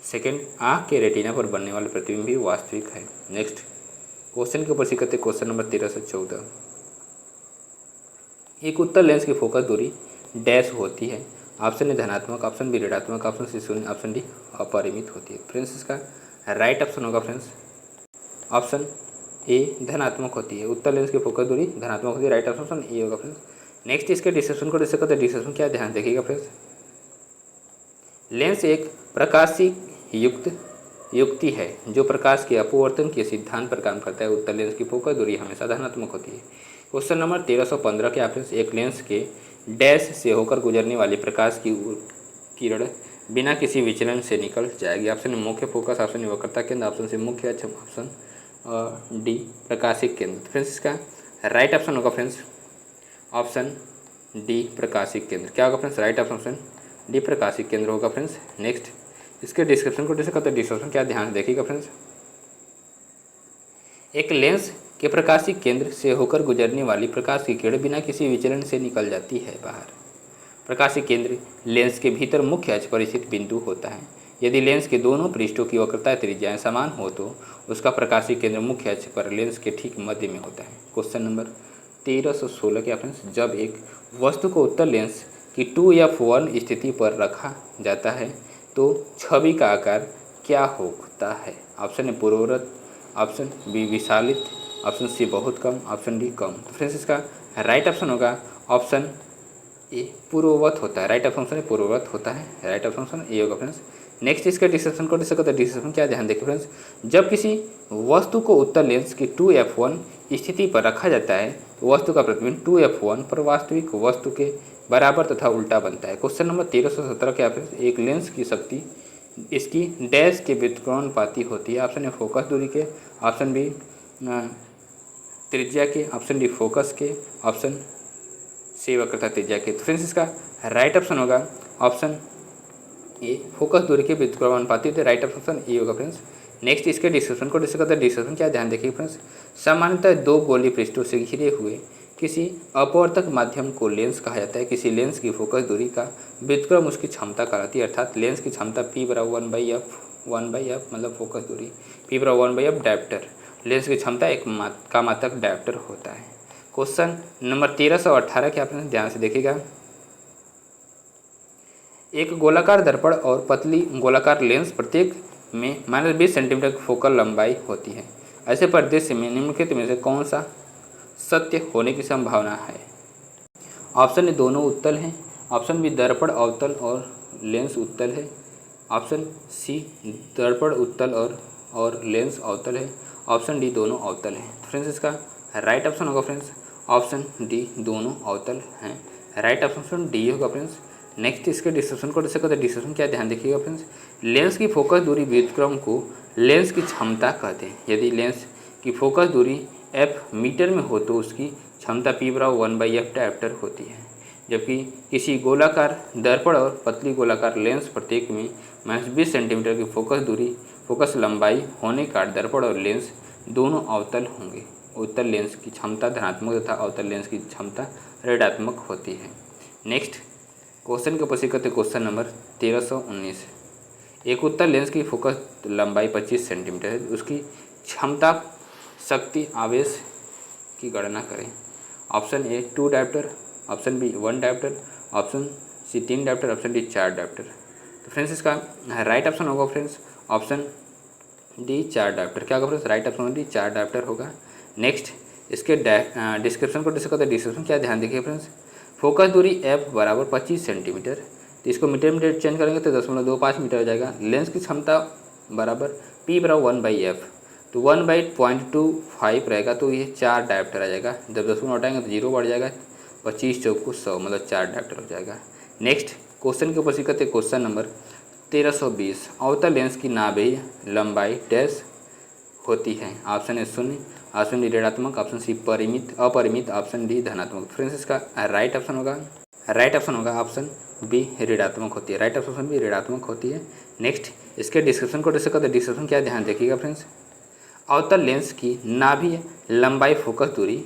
S1: सेकेंड, आँख के रेटिना पर बनने वाले प्रतिबिंब भी वास्तविक है। नेक्स्ट क्वेश्चन के ऊपर से करते क्वेश्चन नंबर 1314। एक उत्तल लेंस की फोकस दूरी डैश होती है। ऑप्शन ए धनात्मक, ऑप्शन बी ऋणात्मक, ऑप्शन सी शून्य, ऑप्शन डी अपरिमित होती है। फ्रेंड्स इसका राइट ऑप्शन होगा फ्रेंड्स ऑप्शन ए धनात्मक होती है। उत्तल लेंस की फोकस दूरी धनात्मक होती है। राइट ऑप्शन ए होगा फ्रेंड्स। नेक्स्ट इसके डिस्कशन को डिस्कस करते हैं। डिस्कशन क्या ध्यान देखिएगा फ्रेंड्स। लेंस एक प्रकाशी युक्ति है जो प्रकाश के अपवर्तन के सिद्धांत पर काम करता है। उत्तल लेंस की फोकस दूरी हमेशा धनात्मक होती है। क्वेश्चन नंबर 1315 के फ्रेंड्स, एक लेंस के डैश से होकर गुजरने वाली प्रकाश की किरण बिना किसी विचलन से निकल जाएगी। ऑप्शन मुख्य फोकस, ऑप्शन वक्रता केंद्र, ऑप्शन से मुख्य अक्ष, ऑप्शन डी प्रकाशिक केंद्र। फ्रेंड्स इसका राइट ऑप्शन होगा फ्रेंड्स ऑप्शन डी प्रकाशिक केंद्र। क्या होगा फ्रेंड्स? राइट ऑप्शन डी प्रकाशिक केंद्र होगा फ्रेंड्स। नेक्स्ट इसके डिस्क्रिप्शन को डिस्कस करते हैं। डिस्क्रिप्शन क्या ध्यान देखिएगा फ्रेंड्स। एक लेंस के प्रकाशिक केंद्र से होकर गुजरने वाली प्रकाश की किरण बिना किसी विचलन से निकल जाती है बाहर। प्रकाशिक केंद्र लेंस के भीतर मुख्य अक्ष पर स्थित बिंदु होता है। यदि लेंस के दोनों पृष्ठों की वक्रता त्रिज्याएं समान हो तो उसका प्रकाशिक केंद्र मुख्य अक्ष पर लेंस के ठीक मध्य में होता है। क्वेश्चन नंबर 1316 के फ्रेंड्स, जब एक वस्तु को उत्तल लेंस की 2f1 स्थिति पर रखा जाता है तो छवि का आकार क्या होता है? ऑप्शन ए पूर्ववत, ऑप्शन बी विशालित, ऑप्शन सी बहुत कम, ऑप्शन डी कम। तो फ्रेंड्स इसका राइट ऑप्शन होगा ऑप्शन ए पूर्ववत होता है। राइट ऑप्शन ए पूर्ववत होता है। राइट ऑप्शन ए होगा फ्रेंड्स। नेक्स्ट इसका डिस्क्रिप्शन को डिस्कस करते हैं। डिस्क्रिप्शन क्या ध्यान देखिए फ्रेंड्स। जब किसी वस्तु को उत्तल लेंस की 2f1 स्थिति पर रखा जाता है तो वस्तु का प्रतिबिंब 2f1 पर वास्तविक वस्तु के बराबर तथा उल्टा बनता है। क्वेश्चन नंबर 1317 के फ्रेंड्स, एक लेंस की शक्ति इसकी डैश के व्युत्क्रमानुपाती होती है। ऑप्शन ए फोकस दूरी के, ऑप्शन बी त्रिज्या के, ऑप्शन डी फोकस के, ऑप्शन सी वक्रता त्रिज्या के। तो फ्रेंड्स इसका राइट ऑप्शन होगा ऑप्शन ए फोकस दूरी के व्युत्क्रमानुपाती होते। राइट ऑप्शन ए होगा फ्रेंड्स। नेक्स्ट इसके डिस्क्रिप्शन को डिस्कस करते हैं। डिस्क्रिप्शन क्या ध्यान देखिए फ्रेंड्स। सामान्यतः दो गोली पृष्ठों से घिरे हुए किसी अपवर्तक माध्यम को लेंस कहा जाता है। किसी लेंस की फोकस दूरी का व्युत्क्रम उसकी क्षमता कहलाती है। अर्थात लेंस की क्षमता P बराबर 1/f मतलब फोकस दूरी, P बराबर 1/f डायप्टर। लेंस की क्षमता एक का मात्रक डायप्टर होता है। क्वेश्चन नंबर 1318 के आपने ध्यान से देखिएगा। एक गोलाकार दर्पण और पतली गोलाकार लेंस प्रत्येक में -20 सेंटीमीटर की फोकल लंबाई होती है। ऐसे परिदृश्य में निम्नलिखित में से कौन सा सत्य होने की संभावना है? ऑप्शन ए दोनों उत्तल हैं, ऑप्शन बी दर्पण अवतल और लेंस उत्तल है, ऑप्शन सी दर्पण उत्तल और लेंस अवतल है, ऑप्शन डी दोनों अवतल हैं। फ्रेंड्स इसका राइट ऑप्शन होगा फ्रेंड्स ऑप्शन डी दोनों अवतल हैं। राइट ऑप्शन डी होगा फ्रेंड्स। नेक्स्ट इसके डिस्क्रिप्शन को डिस्कस करते हैं। डिस्क्रिप्शन क्या ध्यान देखिएगा फ्रेंड्स, लेंस की फोकस दूरी व्युत्क्रम को लेंस की क्षमता कहते हैं। यदि लेंस की फोकस दूरी f मीटर में हो तो उसकी क्षमता P बराबर 1/f डायोप्टर होती है। जबकि किसी गोलाकार दर्पण और पतली गोलाकार लेंस प्रत्येक में -20 सेंटीमीटर की फोकस लंबाई होने का दर्पण और लेंस दोनों अवतल होंगे। उत्तल लेंस की क्षमता धनात्मक तथा अवतल लेंस की क्षमता ऋणात्मक होती है। नेक्स्ट क्वेश्चन के ऊपर करते क्वेश्चन नंबर 1319। एक उत्तल लेंस की फोकस लंबाई 25 सेंटीमीटर है, उसकी क्षमता शक्ति आवेश की गणना करें। Option A 2 dioptre, option B 1 dioptre, option C 3 dioptre, option D 4 dioptre. तो फ्रेंड्स इसका राइट ऑप्शन होगा फ्रेंड्स ऑप्शन डी 4 डायोप्टर। क्या होगा friends, right option D 4 dioptre होगा। नेक्स्ट इसके डिस्क्रिप्शन को डिस्कस करते हैं। डिस्क्रिप्शन क्या ध्यान देखिए फ्रेंड्स, फोकस दूरी f बराबर 25 सेंटीमीटर, तो इसको मीटर में चेंज करेंगे तो 0.25 मीटर हो जाएगा। लेंस की क्षमता बराबर P बराबर 1/f, तो 1/0.25 रहेगा, तो ये 4 डायोप्टर आ जाएगा। जब 10 हटाएंगे तो 0 बढ़ जाएगा, 25 चौक 100 मतलब 4 डायोप्टर हो जाएगा। नेक्स्ट क्वेश्चन के ऊपर सीखते हैं क्वेश्चन नंबर 1320। अवतल लेंस की नाभि लंबाई डैश होती है। ऑप्शन ए 0, ऑप्शन डी ऋणात्मक, ऑप्शन सी अपरिमित, ऑप्शन डी धनात्मक। फ्रेंड्स इसका राइट ऑप्शन होगा ऑप्शन बी ऋणात्मक होती है। राइट ऑप्शन बी ऋणात्मक होती है। नेक्स्ट इसके डिस्क्रिप्शन को डिस्कस करते हैं। डिस्क्रिप्शन क्या ध्यान देखिएगा फ्रेंड्स, अवतल लेंस की नाभि लंबाई फोकस दूरी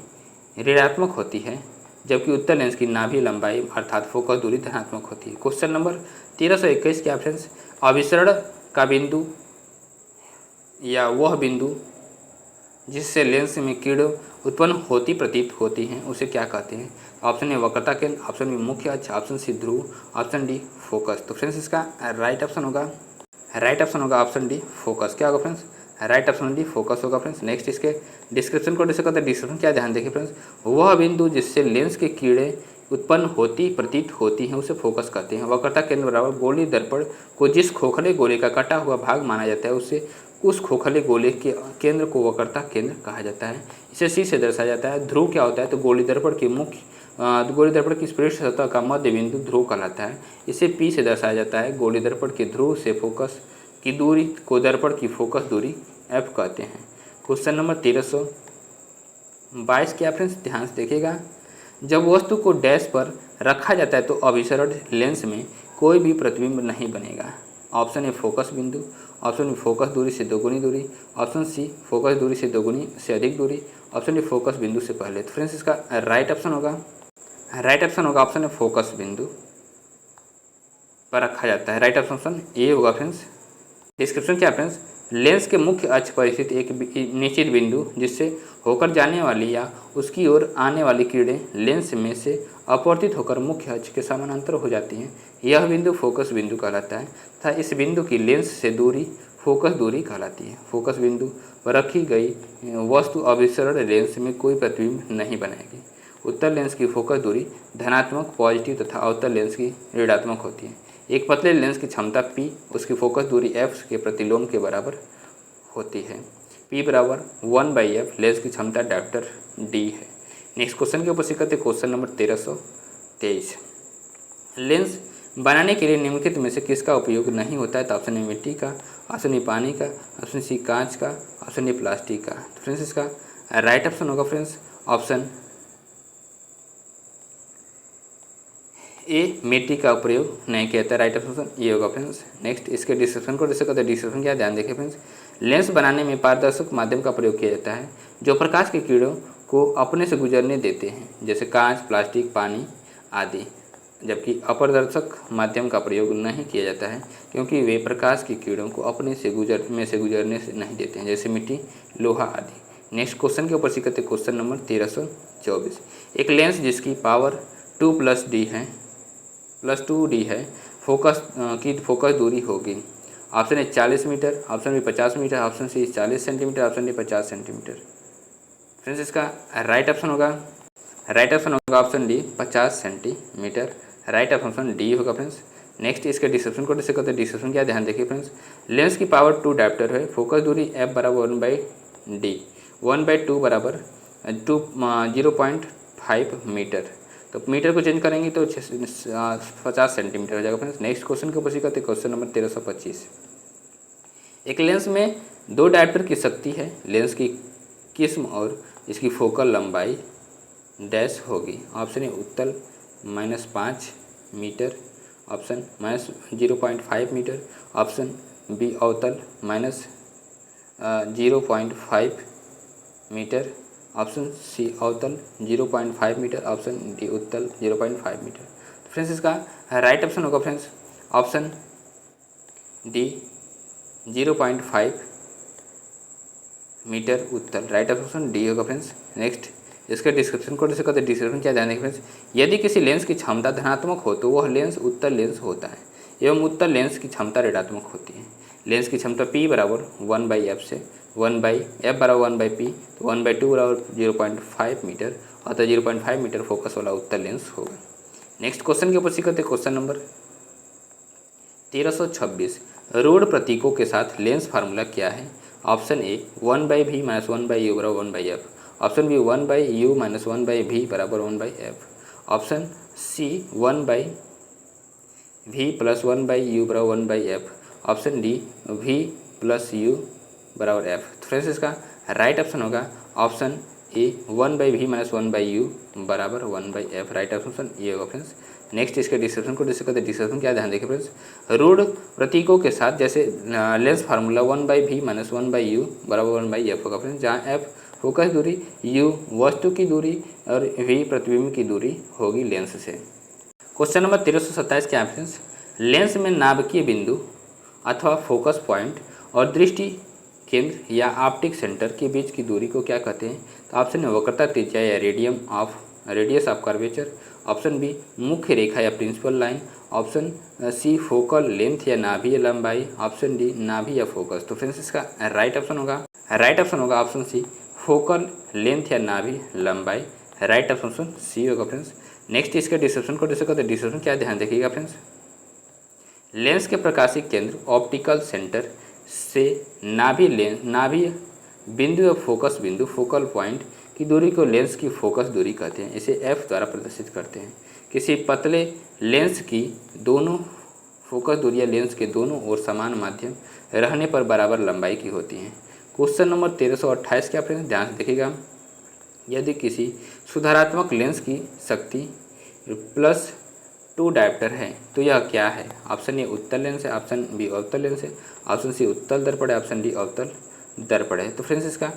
S1: ऋणात्मक होती है, जबकि उत्तल लेंस की नाभि लंबाई अर्थात फोकस दूरी धनात्मक होती है। क्वेश्चन नंबर 1321 क्या फ्रेंड्स, अभिसरण का बिंदु या वह बिंदु जिससे लेंस में किरण उत्पन्न होती प्रतीत होती हैं उसे क्या कहते हैं। ऑप्शन ए वक्रता केंद्र, ऑप्शन बी मुख्य अक्ष, ऑप्शन सी ध्रुव, ऑप्शन डी फोकस। तो फ्रेंड्स इसका राइट ऑप्शन होगा ऑप्शन डी फोकस। क्या होगा friends, right option D focus होगा फ्रेंड्स। नेक्स्ट इसके डिस्क्रिप्शन को डिस्कस करते हैं। डिस्क्रिप्शन क्या ध्यान देखिए फ्रेंड्स, वह बिंदु जिससे लेंस के किरणें उत्पन्न होती प्रतीत होती हैं उसे फोकस कहते हैं। वक्रता केंद्र बराबर गोलीय दर्पण को जिस खोखले गोले का कटा हुआ भाग माना जाता है उसे उस खोखले गोले के केंद्र को वक्रता केंद्र कहा जाता है। इसे सी से दर्शाया जाता है। ध्रुव क्या होता है, तो गोली दर्पण की पृष्ठ सतह का मध्य बिंदु ध्रुव कहलाता है। इसे पी से दर्शाया जाता है। गोली दर्पण के ध्रुव से फोकस की दूरी को दर्पण की फोकस दूरी f कहते हैं। क्वेश्चन नंबर 1322 क्या फ्रेंड्स, ध्यान से देखिएगा, जब वस्तु को डैश पर रखा जाता है तो अभिसरण लेंस में कोई भी प्रतिबिंब नहीं बनेगा। ऑप्शन ए फोकस बिंदु, ऑप्शन बी फोकस दूरी से दोगुनी दूरी, ऑप्शन सी फोकस दूरी से दोगुनी से अधिक दूरी, ऑप्शन डी फोकस बिंदु से पहले। तो फ्रेंड्स इसका राइट ऑप्शन होगा ऑप्शन ए फोकस बिंदु पर रखा जाता है। राइट ऑप्शन ए होगा फ्रेंड्स। डिस्क्रिप्शन क्या फ्रेंड्स, लेंस के मुख्य अक्ष पर स्थित एक निश्चित बिंदु जिससे होकर जाने वाली या उसकी ओर आने वाली किरणें लेंस में से अपवर्तित होकर मुख्य अक्ष के समानांतर हो जाती हैं, यह बिंदु फोकस बिंदु कहलाता है तथा इस बिंदु की लेंस से दूरी फोकस दूरी कहलाती है। फोकस बिंदु पर रखी गई वस्तु अभिसरण लेंस में कोई प्रतिबिंब नहीं बनाएगी। उत्तल लेंस की फोकस दूरी धनात्मक पॉजिटिव तथा अवतल लेंस की ऋणात्मक होती है। एक पतले लेंस की क्षमता P उसकी फोकस दूरी f के प्रतिलोम के बराबर होती है। P बराबर 1/f लेंस की क्षमता डायोप्टर D है। नेक्स्ट क्वेश्चन के ऊपर सीखते क्वेश्चन नंबर 1323। लेंस बनाने के लिए निम्नलिखित में से किसका उपयोग नहीं होता है। तो ऑप्शन ए मिट्टी का, ऑप्शन ए पानी का, ऑप्शन सी कांच का, ऑप्शन ए प्लास्टिक का। तो फ्रेंड्स इसका राइट ऑप्शन होगा फ्रेंड्स ऑप्शन ए मिट्टी का प्रयोग नहीं किया जाता है। राइट ऑप्शन ये होगा फ्रेंड्स। नेक्स्ट इसके डिस्क्रिप्शन को डिस्कस करते हैं। डिस्क्रिप्शन क्या ध्यान देखें फ्रेंड्स, लेंस बनाने में पारदर्शक माध्यम का प्रयोग किया जाता है जो प्रकाश की किरणों को अपने से गुजरने देते हैं, जैसे कांच, प्लास्टिक, पानी आदि। जबकि अपारदर्शक माध्यम का प्रयोग नहीं किया जाता है क्योंकि वे प्रकाश की किरणों को अपने से गुजरने से नहीं देते हैं, जैसे मिट्टी, लोहा आदि। नेक्स्ट क्वेश्चन के ऊपर सीखते हैं क्वेश्चन नंबर 1324। एक लेंस जिसकी पावर 2+2D है फोकस दूरी होगी। Option A 40 metre, option B 50 metre, option C 40 centimetre, option D 50 centimetre. Friends इसका राइट ऑप्शन होगा option D 50 centimetre. Right option D होगा फ्रेंड्स। नेक्स्ट इसके डिस्क्रिप्शन को डिस्कस करते हैं। डिस्क्रिप्शन क्या ध्यान देखिए फ्रेंड्स, लेंस की पावर 2 डायोप्टर है, फोकस दूरी f बराबर 1/d, 1/2 बराबर 0.5 मीटर। तो मीटर को चेंज करेंगे तो 50 सेंटीमीटर हो जाएगा फ्रेंड्स। नेक्स्ट क्वेश्चन के ऊपर सी करते क्वेश्चन नंबर 1325। एक लेंस में 2 डायप्टर की शक्ति है, लेंस की किस्म और इसकी फोकल लंबाई डैश होगी। ऑप्शन ए उत्तल -5 metre, option -0.5 metre, option B अवतल -0.5 मीटर, ऑप्शन सी अवतल 0.5 मीटर, ऑप्शन डी उत्तल 0.5 मीटर। तो फ्रेंड्स इसका राइट ऑप्शन होगा फ्रेंड्स ऑप्शन डी 0.5 मीटर उत्तल, राइट ऑप्शन डी होगा फ्रेंड्स। नेक्स्ट इसके डिस्क्रिप्शन को डिस्कस करते हैं। डिस्क्रिप्शन क्या ध्यान देखें फ्रेंड्स, यदि किसी लेंस की क्षमता धनात्मक हो तो वह लेंस उत्तल लेंस होता है एवं उत्तल लेंस की क्षमता ऋणात्मक होती है। लेंस की क्षमता P बराबर 1/f से 1/f बराबर 1/p, तो 1/2 बराबर 0.5 मीटर, अतः 0.5 मीटर फोकस वाला उत्तल लेंस होगा। नेक्स्ट क्वेश्चन के ऊपर सीखते हैं क्वेश्चन नंबर 1326। रूढ़ प्रतीकों के साथ लेंस फार्मूला क्या है? ऑप्शन ए 1/v - 1/u बराबर 1/f, option B 1/u - 1/v बराबर 1/f, option C 1/v + 1/u बराबर 1/f, option D v + u बराबर f। तो फ्रेंड्स इसका राइट ऑप्शन होगा ऑप्शन ए 1/v - 1/u बराबर 1/f, राइट ऑप्शन ये होगा फ्रेंड्स। नेक्स्ट इसके डिस्क्रिप्शन को डिस्कस करते हैं। डिस्क्रिप्शन क्या ध्यान देखिए फ्रेंड्स, रूढ़ प्रतीकों के साथ जैसे लेंस फार्मूला 1/v - 1/u बराबर 1/f होगा फ्रेंड्स, जहाँ f फोकस दूरी, u वस्तु की दूरी और v प्रतिबिंब की दूरी होगी लेंस से। क्वेश्चन नंबर 1327 क्या है फ्रेंड्स, लेंस में नाभिकीय बिंदु अथवा फोकस पॉइंट और दृष्टि केंद्र या ऑप्टिक सेंटर के बीच की दूरी को क्या कहते हैं? तो ऑप्शन है वक्रता त्रिज्या या radius of curvature, option B मुख्य रेखा या principal line, option C focal length या नाभीय लंबाई, ऑप्शन डी नाभि या फोकस। तो फ्रेंड्स इसका राइट ऑप्शन होगा ऑप्शन सी फोकल लेंथ या नाभि लंबाई, राइट ऑप्शन सी होगा फ्रेंड्स। नेक्स्ट इसके डिस्क्रिप्शन को डिस्कस करते हैं। डिस्क्रिप्शन क्या ध्यान देखिएगा फ्रेंड्स, लेंस के प्रकाशीय केंद्र ऑप्टिकल सेंटर से नाभि बिंदु या फोकस बिंदु फोकल पॉइंट की दूरी को लेंस की फोकस दूरी कहते हैं, इसे f द्वारा प्रदर्शित करते हैं। किसी पतले लेंस की दोनों फोकस दूरियां लेंस के दोनों ओर समान माध्यम रहने पर बराबर लंबाई की होती हैं। क्वेश्चन नंबर 1328 क्या फ्रेंड्स ध्यान से देखिएगा, यदि किसी सुधारात्मक लेंस की शक्ति +2 डायप्टर है तो यह क्या है? ऑप्शन ए उत्तल लेंस है, ऑप्शन बी अवतल लेंस है, ऑप्शन सी उत्तल दर्पण है, ऑप्शन डी अवतल दर्पण है। तो फ्रेंड्स इसका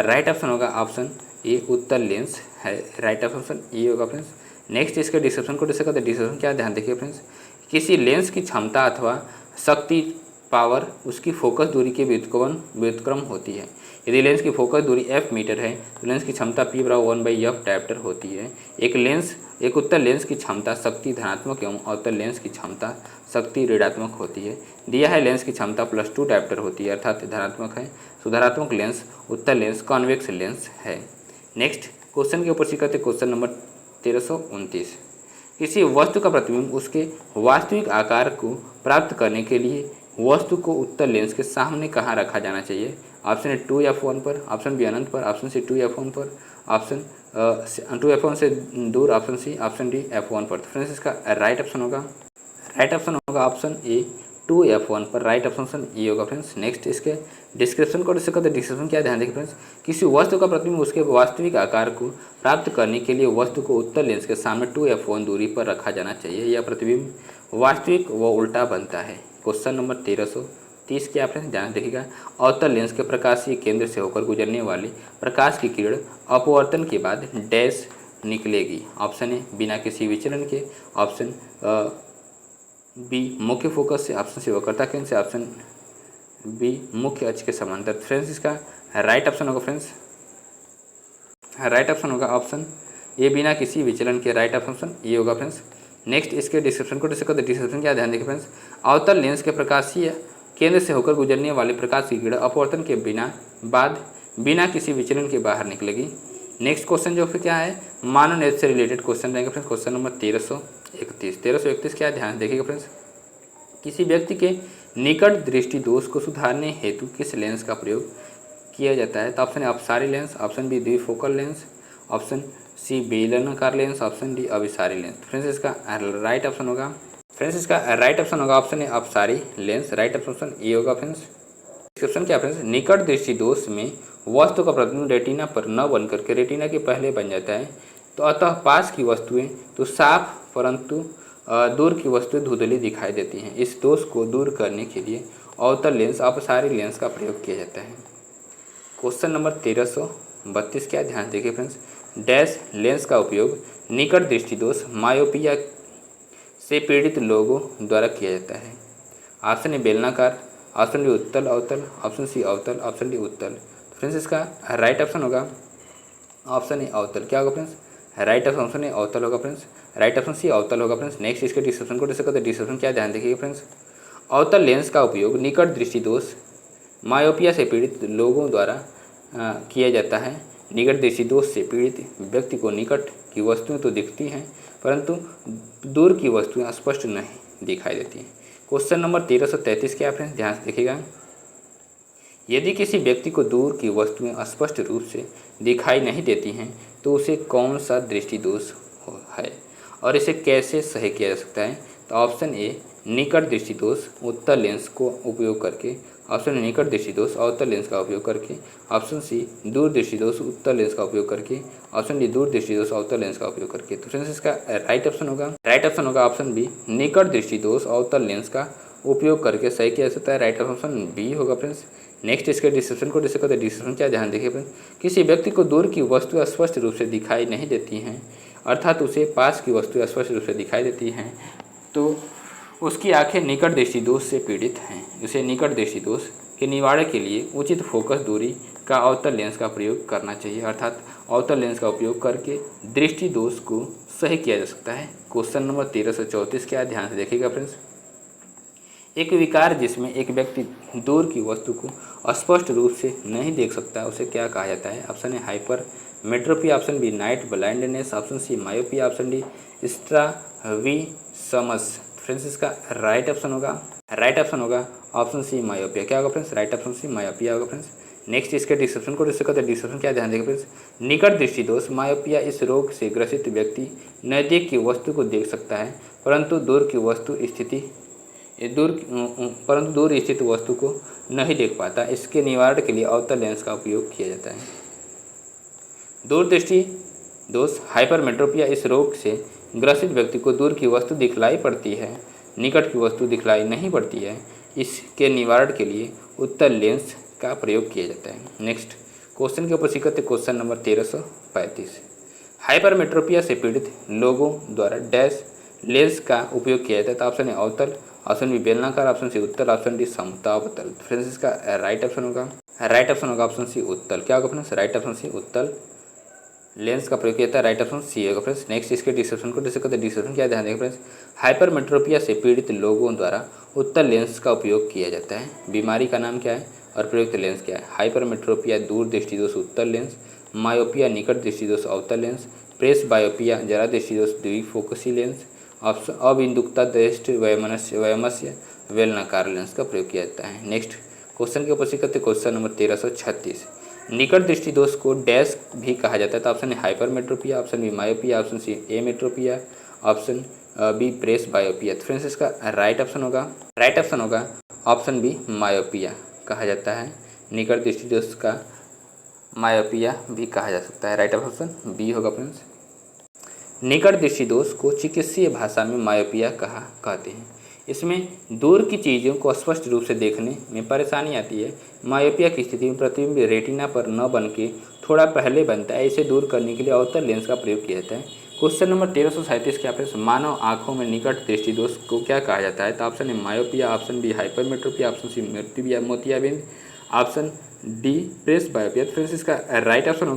S1: राइट ऑप्शन होगा ऑप्शन ए उत्तल लेंस है, राइट ऑप्शन ए होगा फ्रेंड्स। नेक्स्ट इसके डिस्क्रिप्शन को डिस्कस करते हैं। डिस्क्रिप्शन क्या ध्यान देखिए फ्रेंड्स, किसी लेंस की क्षमता अथवा शक्ति पावर उसकी फोकस दूरी के व्युत्क्रम होती है। यदि लेंस की फोकस दूरी f मीटर है तो लेंस की क्षमता P बराबर 1/f डायप्टर होती है। एक उत्तल लेंस की क्षमता शक्ति धनात्मक एवं अवतल लेंस की क्षमता शक्ति ऋणात्मक होती है। दिया है लेंस की क्षमता +2 डायप्टर होती है, अर्थात धनात्मक है। सुधारात्मक लेंस उत्तल लेंस कॉन्वेक्स लेंस है। नेक्स्ट क्वेश्चन के ऊपर सीखते क्वेश्चन नंबर 1329। किसी वस्तु का प्रतिबिंब उसके वास्तविक आकार को प्राप्त करने के लिए वस्तु को उत्तल लेंस के सामने कहाँ रखा जाना चाहिए? ऑप्शन ए 2f1 पर, ऑप्शन बी अनंत पर, ऑप्शन सी 2f1 पर, ऑप्शन 2f1 से दूर, option C option D f1 पर। तो फ्रेंड्स इसका राइट ऑप्शन होगा ऑप्शन ए 2f1 पर, राइट ऑप्शन ये होगा फ्रेंड्स। नेक्स्ट इसके डिस्क्रिप्शन को डिस्कस करते हैं। डिस्क्रिप्शन क्या ध्यान देखिए फ्रेंड्स, किसी वस्तु का प्रतिबिंब उसके वास्तविक आकार को प्राप्त करने के लिए वस्तु को उत्तल लेंस के सामने 2f1 दूरी पर रखा जाना चाहिए। यह प्रतिबिंब वास्तविक व उल्टा बनता है। क्वेश्चन नंबर 1330 क्या फ्रेंड्स ध्यान देखिएगा, अवतल लेंस के प्रकाशीय केंद्र से होकर गुजरने वाली प्रकाश की किरण अपवर्तन के बाद डैश निकलेगी। ऑप्शन ए बिना किसी विचलन के, ऑप्शन बी मुख्य फोकस से, ऑप्शन सी वक्रता केंद्र से, ऑप्शन बी मुख्य अक्ष के समांतर। फ्रेंड्स इसका राइट ऑप्शन होगा ऑप्शन ए बिना किसी विचलन के, राइट ऑप्शन ये होगा फ्रेंड्स। नेक्स्ट इसके डिस्क्रिप्शन को डिस्कस करते हैं। डिस्क्रिप्शन क्या ध्यान देखिए फ्रेंड्स, अवतल लेंस के प्रकाशीय केंद्र से होकर गुजरने वाली प्रकाश की किरण अपवर्तन के बिना किसी विचलन के बाहर निकलेगी। नेक्स्ट क्वेश्चन जो फिर क्या है, मानव नेत्र से रिलेटेड क्वेश्चन रहेंगे फ्रेंड्स। क्वेश्चन नंबर 1331 क्या ध्यान देखिएगा फ्रेंड्स, किसी व्यक्ति के निकट दृष्टि दोष को सुधारने हेतु किस लेंस का प्रयोग किया जाता है? तो ऑप्शन ए अपसारी लेंस, ऑप्शन बी द्विफोकल लेंस, ऑप्शन सी सी बेलनाकार लेंस, ऑप्शन डी अभिसारी लेंस। फ्रेंड्स इसका राइट ऑप्शन होगा, फ्रेंड्स इसका राइट ऑप्शन होगा ऑप्शन ए अपसारी लेंस। राइट ऑप्शन ए होगा फ्रेंड्स। डिस्क्रिप्शन क्या फ्रेंड्स, निकट दृष्टि दोष में वस्तु का प्रतिबिंब रेटिना पर न बन करके रेटिना के पहले बन जाता है, तो अतः पास की वस्तुएं तो साफ परंतु दूर की वस्तुएं धुंधली दिखाई देती हैं। इस दोष को दूर करने के लिए अवतल लेंस अपसारी लेंस का प्रयोग किया जाता है। क्वेश्चन नंबर 1332 क्या, ध्यान देखिए फ्रेंड्स। डैश लेंस का उपयोग निकट दृष्टि दोष मायोपिया से पीड़ित लोगों द्वारा किया जाता है। ऑप्शन ए बेलनाकार, ऑप्शन डी उत्तल अवतल, ऑप्शन सी अवतल, ऑप्शन डी उत्तल। फ्रेंड्स इसका राइट ऑप्शन होगा ऑप्शन ए अवतल। क्या होगा फ्रेंड्स, राइट ऑप्शन ए अवतल होगा फ्रेंड्स। राइट ऑप्शन सी अवतल होगा फ्रेंड्स। नेक्स्ट इसके डिस्क्रिप्शन को डिस्कस करते हैं। डिस्क्रिप्शन क्या, ध्यान देखिए फ्रेंड्स। अवतल लेंस का उपयोग निकट दृष्टि दोष मायोपिया से पीड़ित लोगों द्वारा किया जाता है। निकट दृष्टि दोष से पीड़ित व्यक्ति को निकट की वस्तुएं तो दिखती हैं परंतु दूर की वस्तुएं स्पष्ट नहीं दिखाई देती हैं। क्वेश्चन नंबर 1333 क्या फ्रेंड्स, ध्यान से देखिएगा। यदि किसी व्यक्ति को दूर की वस्तुएं स्पष्ट रूप से दिखाई नहीं देती हैं तो उसे कौन सा दृष्टि दोष है और इसे कैसे सही किया जा सकता है? तो ऑप्शन ए निकट दृष्टि दोष उत्तल लेंस को उपयोग करके, ऑप्शन ए निकट दृष्टि दोष अवतल लेंस का उपयोग करके, ऑप्शन सी दूर दृष्टि दोष उत्तल लेंस का उपयोग करके, ऑप्शन डी दूर दृष्टि दोष अवतल लेंस का उपयोग करके। तो फ्रेंड्स इसका राइट ऑप्शन होगा ऑप्शन बी निकट दृष्टि दोष अवतल लेंस का उपयोग करके सही किया जा सकता है। राइट ऑप्शन बी होगा फ्रेंड्स। नेक्स्ट इसके डिस्क्रिप्शन को डिस्कस करते हैं। डिस्क्रिप्शन क्या, ध्यान देखिए फ्रेंड्स। किसी व्यक्ति को दूर की वस्तु स्पष्ट रूप से दिखाई नहीं देती हैं अर्थात उसे पास की वस्तु स्पष्ट रूप से दिखाई देती हैं तो उसकी आंखें निकट दृष्टि दोष से पीड़ित हैं। उसे निकट दृष्टि दोष के निवारण के लिए उचित फोकस दूरी का अवतल लेंस का प्रयोग करना चाहिए अर्थात अवतल लेंस का उपयोग करके दृष्टि दोष को सही किया जा सकता है। क्वेश्चन नंबर 1334 क्या, ध्यान से देखिएगा फ्रेंड्स। एक विकार जिसमें एक व्यक्ति दूर की वस्तु को स्पष्ट रूप से नहीं देख सकता उसे क्या कहा जाता है? Option A hypermetropia, option B night blindness, option C myopia, option D strabismus. Friends इसका राइट ऑप्शन होगा ऑप्शन सी मायोपिया। क्या होगा friends, right option C myopia होगा फ्रेंड्स। नेक्स्ट इसके डिस्क्रिप्शन को डिस्कस करते हैं। डिस्क्रिप्शन क्या, ध्यान देंगे फ्रेंड्स। निकट दृष्टि दोष मायोपिया इस रोग से ग्रसित व्यक्ति नज़दीक की वस्तु को देख सकता है परंतु दूर स्थित वस्तु को नहीं देख पाता। इसके निवारण के लिए अवतल लेंस का उपयोग किया जाता है। दूरदृष्टि दोष हाइपरमेट्रोपिया इस रोग से ग्रसित व्यक्ति को दूर की वस्तु दिखलाई पड़ती है, निकट की वस्तु दिखलाई नहीं पड़ती है। इसके निवारण के लिए उत्तल लेंस का प्रयोग किया जाता है। नेक्स्ट क्वेश्चन के ऊपर सीखते क्वेश्चन नंबर 1335। हाइपरमेट्रोपिया से पीड़ित लोगों द्वारा डैश लेंस का उपयोग किया जाता है। तो ऑप्शन ए अवतल, ऑप्शन बी बेलनाकार, ऑप्शन सी उत्तल, ऑप्शन डी समतावतल। फ्रेंड्स इसका राइट ऑप्शन होगा ऑप्शन सी उत्तल। क्या होगा फ्रेंड्स, राइट ऑप्शन सी उत्तल लेंस का प्रयोग किया जाता है। राइट ऑप्शन सी होगा फ्रेंड्स। नेक्स्ट इसके डिस्क्रिप्शन को डिस्कस करते हैं। डिस्क्रिप्शन क्या, ध्यान देंगे फ्रेंड्स। हाइपरमेट्रोपिया से पीड़ित लोगों द्वारा उत्तल लेंस का उपयोग किया जाता है। बीमारी का नाम क्या है और प्रयुक्त लेंस क्या है? हाइपरमेट्रोपिया दूर दृष्टि दोष उत्तल लेंस, मायोपिया निकट दृष्टि दोष अवतल लेंस, प्रेस बायोपिया जरा दृष्टि दोष द्विफोकसी लेंस, ऑप्शन अबिंदुकता दृष्टि वैमनस्य बेलनाकार लेंस का प्रयोग किया जाता है। नेक्स्ट क्वेश्चन के ऊपर सीखते क्वेश्चन नंबर 1336। निकट दृष्टि दोष को डैश भी कहा जाता है। तो option A hypermetropia, option B myopia, option C emmetropia, option B presbyopia. Friends इसका राइट ऑप्शन होगा ऑप्शन बी मायोपिया कहा जाता है। निकट दृष्टि दोष का मायोपिया भी कहा जा सकता है। राइट ऑप्शन बी होगा फ्रेंड्स। निकट दृष्टि दोष को चिकित्सीय भाषा में मायोपिया कहते हैं। इसमें दूर की चीज़ों को स्पष्ट रूप से देखने में परेशानी आती है। मायोपिया की स्थिति में प्रतिबिंब रेटिना पर न बन के थोड़ा पहले बनता है। इसे दूर करने के लिए अवतल लेंस का प्रयोग किया जाता है। क्वेश्चन नंबर 1337 क्या फ्रेंड्स, मानव आँखों में निकट दृष्टि दोष को क्या कहा जाता है? तो option A myopia, option B hypermetropia, option C मोतियाबिंद, option D presbyopia. Friends इसका राइट ऑप्शन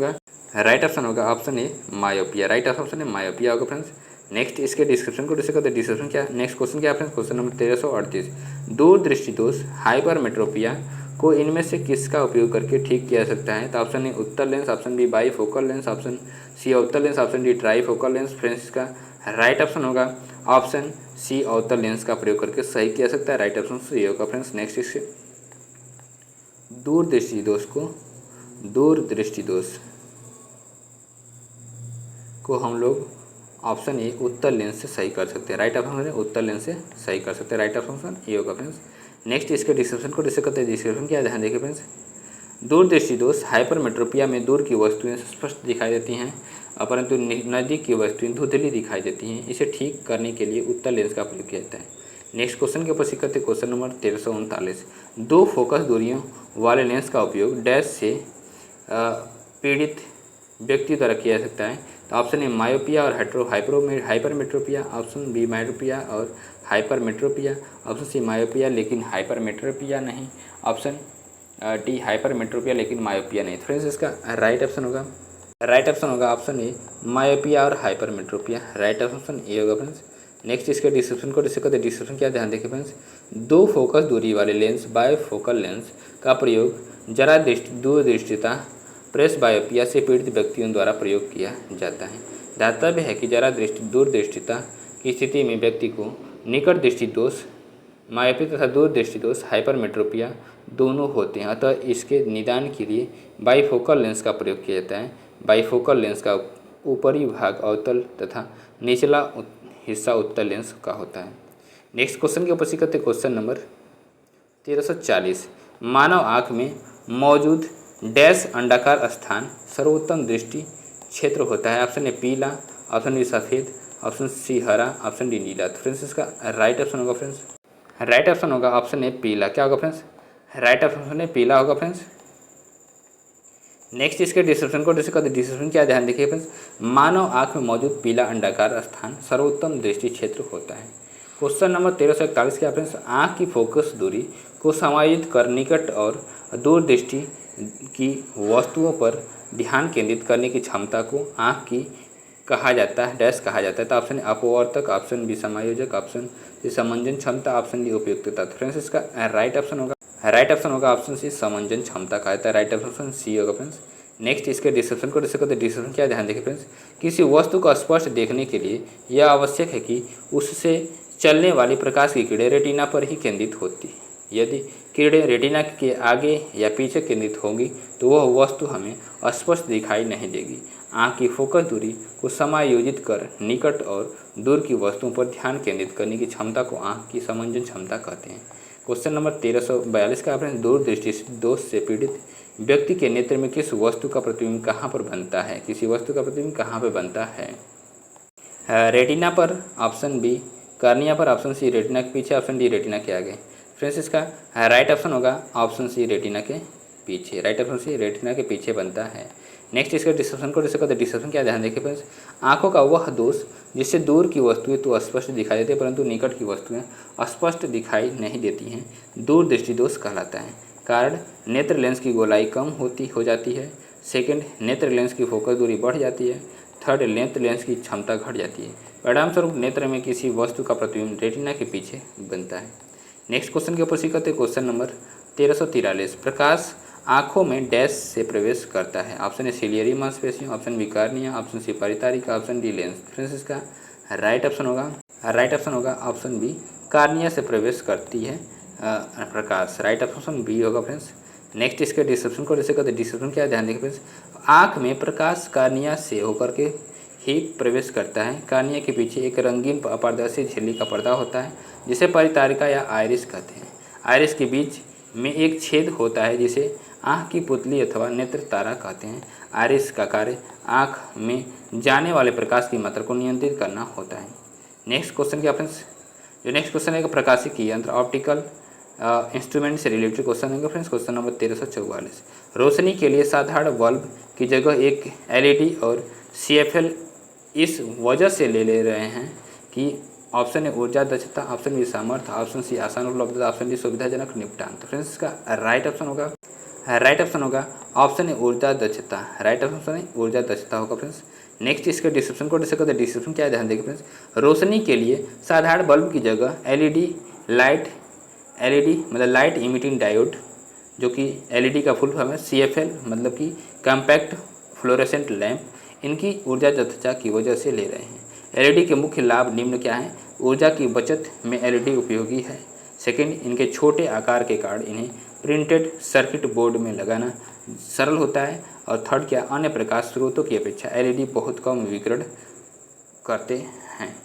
S1: होगा option A myopia. Right option A myopia होगा फ्रेंड्स। नेक्स्ट इसके डिस्क्रिप्शन को डिस्कस करते हैं। डिस्क्रिप्शन क्या, नेक्स्ट क्वेश्चन क्या फ्रेंड्स, क्वेश्चन नंबर 1338। दूर दृष्टि दोष हाइपरमेट्रोपिया को इनमें से किसका उपयोग करके ठीक किया जा सकता है? तो ऑप्शन ए उत्तल lens, option B bifocal lens, option C अवतल lens, option D trifocal lens. Friends इसका राइट ऑप्शन होगा ऑप्शन सी अवतल लेंस का प्रयोग करके सही किया जा सकता है। राइट ऑप्शन सी होगा फ्रेंड्स। नेक्स्ट इसके दूर दृष्टि दोष को हम लोग ऑप्शन ए उत्तर लेंस से सही कर सकते हैं। राइट ऑप्शन उत्तर लेंस से सही कर सकते हैं। राइट ऑप्शन ए होगा फ्रेंड्स। नेक्स्ट इसके डिस्क्रिप्शन को डिस्कस करते हैं। डिस्क्रिप्शन क्या है, ध्यान देखिए फ्रेंड्स। दूरदृष्टि दोष हाइपरमेट्रोपिया में दूर की वस्तुएं स्पष्ट दिखाई देती हैं, परंतु नज़दीक की वस्तुएं धुंधली दिखाई देती हैं। इसे ठीक करने के लिए उत्तर लेंस का प्रयोग किया जाता है। नेक्स्ट क्वेश्चन के ऊपर सीख करते क्वेश्चन नंबर 1339। दो फोकस दूरियों वाले लेंस का उपयोग डैश से पीड़ित व्यक्ति द्वारा किया जा सकता है। तो ऑप्शन ए मायोपिया और हाइपरमेट्रोपिया, ऑप्शन बी मायोपिया और हाइपरमेट्रोपिया, ऑप्शन सी मायोपिया लेकिन हाइपरमेट्रोपिया नहीं, ऑप्शन डी हाइपरमेट्रोपिया लेकिन मायोपिया नहीं। फ्रेंड्स इसका राइट ऑप्शन होगा ऑप्शन ए मायोपिया और हाइपरमेट्रोपिया। राइट ऑप्शन ए होगा फ्रेंड्स। नेक्स्ट इसके डिस्क्रिप्शन को डिस्कस करते हैं। डिस्क्रिप्शन क्या, ध्यान देखिए फ्रेंड्स। दो फोकस दूरी वाले लेंस बायोफोकल लेंस का प्रयोग दूरदृष्टिता प्रेस बायोपिया से पीड़ित व्यक्तियों द्वारा प्रयोग किया जाता है। दातव्य है कि दूरदृष्टिता की स्थिति में व्यक्ति को निकट दृष्टि दोष मायोपी तथा दूरदृष्टि दोष हाइपरमेट्रोपिया दोनों होते हैं। अतः इसके निदान के लिए बाइफोकल लेंस का प्रयोग किया जाता है। बाइफोकल लेंस का ऊपरी भाग अवतल तथा निचला हिस्सा उत्तल लेंस का होता है। नेक्स्ट क्वेश्चन के ऊपर सीख करते क्वेश्चन नंबर 1340। मानव आँख में मौजूद डैश अंडाकार स्थान सर्वोत्तम दृष्टि क्षेत्र होता है। ऑप्शन ए पीला, ऑप्शन बी सफ़ेद, ऑप्शन सी हरा, ऑप्शन डी नीला। तो फ्रेंड्स इसका राइट ऑप्शन होगा फ्रेंड्स। राइट ऑप्शन होगा ऑप्शन ए पीला। क्या होगा फ्रेंड्स, राइट ऑप्शन ए पीला होगा फ्रेंड्स। नेक्स्ट इसके डिस्क्रिप्शन को डिस्कस करते हैं। डिस्क्रिप्शन क्या, ध्यान देखिए फ्रेंड्स। मानव आँख में मौजूद पीला अंडाकार स्थान सर्वोत्तम दृष्टि क्षेत्र होता है। क्वेश्चन नंबर 1341 क्या फ्रेंड्स। आँख की फोकस दूरी को समायोजित कर निकट और दूर दृष्टि की वस्तुओं पर ध्यान केंद्रित करने की क्षमता को आँख की कहा जाता है, डैश कहा जाता है। तो ऑप्शन ए अपवर्तक, ऑप्शन बी समायोजक, ऑप्शन सी समंजन क्षमता, ऑप्शन डी उपयुक्तता। तो फ्रेंड्स इसका राइट ऑप्शन होगा ऑप्शन सी समंजन क्षमता कहा जाता है। राइट ऑप्शन सी होगा फ्रेंड्स। नेक्स्ट इसके डिस्क्रिप्शन को डिस्कस करते हैं। डिस्क्रिप्शन क्या, ध्यान देखिए फ्रेंड्स। किसी वस्तु को स्पष्ट देखने के लिए यह आवश्यक है कि उससे चलने वाली प्रकाश की किरणें रेटिना पर ही केंद्रित होती है। यदि किरणें रेटिना के आगे या पीछे केंद्रित होंगी तो वह वस्तु हमें स्पष्ट दिखाई नहीं देगी। आँख की फोकस दूरी को समायोजित कर निकट और दूर की वस्तुओं पर ध्यान केंद्रित करने की क्षमता को आँख की समंजन क्षमता कहते हैं। क्वेश्चन नंबर 1342 का फ्रेंड्स। दूरदृष्टि दोष से पीड़ित व्यक्ति के नेत्र में किस वस्तु का प्रतिबिंब कहाँ पर बनता है? किसी वस्तु का प्रतिबिंब कहाँ पर बनता है? रेटिना पर, ऑप्शन बी कार्निया पर, ऑप्शन सी रेटिना के पीछे, ऑप्शन डी रेटिना के आगे। फ्रेंड्स इसका राइट ऑप्शन होगा ऑप्शन सी रेटिना के पीछे। राइट ऑप्शन सी रेटिना के पीछे बनता है। नेक्स्ट इसका डिस्क्रिप्शन को डिस्कस करते हैं। डिस्क्रिप्शन क्या, ध्यान देखिए फ्रेंड्स। आँखों का वह दोष जिससे दूर की वस्तुएं तो स्पष्ट दिखाई देती है परंतु निकट की वस्तुएं स्पष्ट दिखाई नहीं देती हैं, दूरदृष्टि दोष कहलाता है। कारण नेत्र लेंस की गोलाई कम हो जाती है। सेकंड, नेत्र लेंस की फोकस दूरी बढ़ जाती है। थर्ड, नेत्र लेंस की क्षमता घट जाती है। परिणाम स्वरूप नेत्र में किसी वस्तु का प्रतिबिंब रेटिना के पीछे बनता है। नेक्स्ट क्वेश्चन के ऊपर सीख करते हैं। Question number 1343। प्रकाश आँखों में डैश से प्रवेश करता है। ऑप्शन ए सिलियरी मांसपेशियों, option B cornea, option C परितारिका, ऑप्शन डी लेंस। फ्रेंड्स इसका राइट ऑप्शन होगा ऑप्शन बी कार्निया से प्रवेश करती है प्रकाश। राइट ऑप्शन बी होगा फ्रेंड्स। नेक्स्ट इसके डिस्क्रिप्शन को डिस्कस करते हैं। डिस्क्रिप्शन क्या, ध्यान देखिए फ्रेंड्स। आँख में प्रकाश कार्निया से होकर के ही प्रवेश करता है। कार्निया के पीछे एक रंगीन अपारदर्शी झिल्ली का पर्दा होता है जिसे परितारिका या आइरिस कहते हैं। आइरिस के बीच में एक छेद होता है जिसे आँख की पुतली अथवा नेत्र तारा कहते हैं। आइरिस का कार्य आँख में जाने वाले प्रकाश की मात्रा को नियंत्रित करना होता है। नेक्स्ट क्वेश्चन क्या फ्रेंड्स, जो नेक्स्ट क्वेश्चन है प्रकाशिकी यंत्र ऑप्टिकल इंस्ट्रूमेंट से रिलेटेड क्वेश्चन है फ्रेंड्स। Question number 1344। रोशनी के लिए साधारण बल्ब की जगह एक एलईडी और CFL इस वजह से ले रहे हैं कि ऑप्शन ए ऊर्जा दक्षता, ऑप्शन बी सामर्थ्य, ऑप्शन सी आसान उपलब्धता, ऑप्शन डी सुविधाजनक निपटान। तो फ्रेंड्स इसका राइट ऑप्शन होगा ऑप्शन ए ऊर्जा दक्षता। राइट ऑप्शन है ऊर्जा दक्षता होगा फ्रेंड्स। नेक्स्ट इसके डिस्क्रिप्शन को डिस्कस करते हैं। डिस्क्रिप्शन क्या है, ध्यान देखिए फ्रेंड्स। रोशनी के लिए साधारण बल्ब की जगह एलईडी मतलब लाइट इमिटिंग डायोड, जो कि एलईडी का फुल फॉर्म है, CFL मतलब कि कॉम्पैक्ट फ्लोरेसेंट लैंप, इनकी ऊर्जा दक्षता की वजह से ले रहे हैं। एलईडी के मुख्य लाभ निम्न क्या हैं। ऊर्जा की बचत में एलईडी उपयोगी है। सेकंड, इनके छोटे आकार के कारण इन्हें प्रिंटेड सर्किट बोर्ड में लगाना सरल होता है और थर्ड क्या, अन्य प्रकाश स्रोतों की अपेक्षा एलईडी बहुत कम विकिरण करते हैं।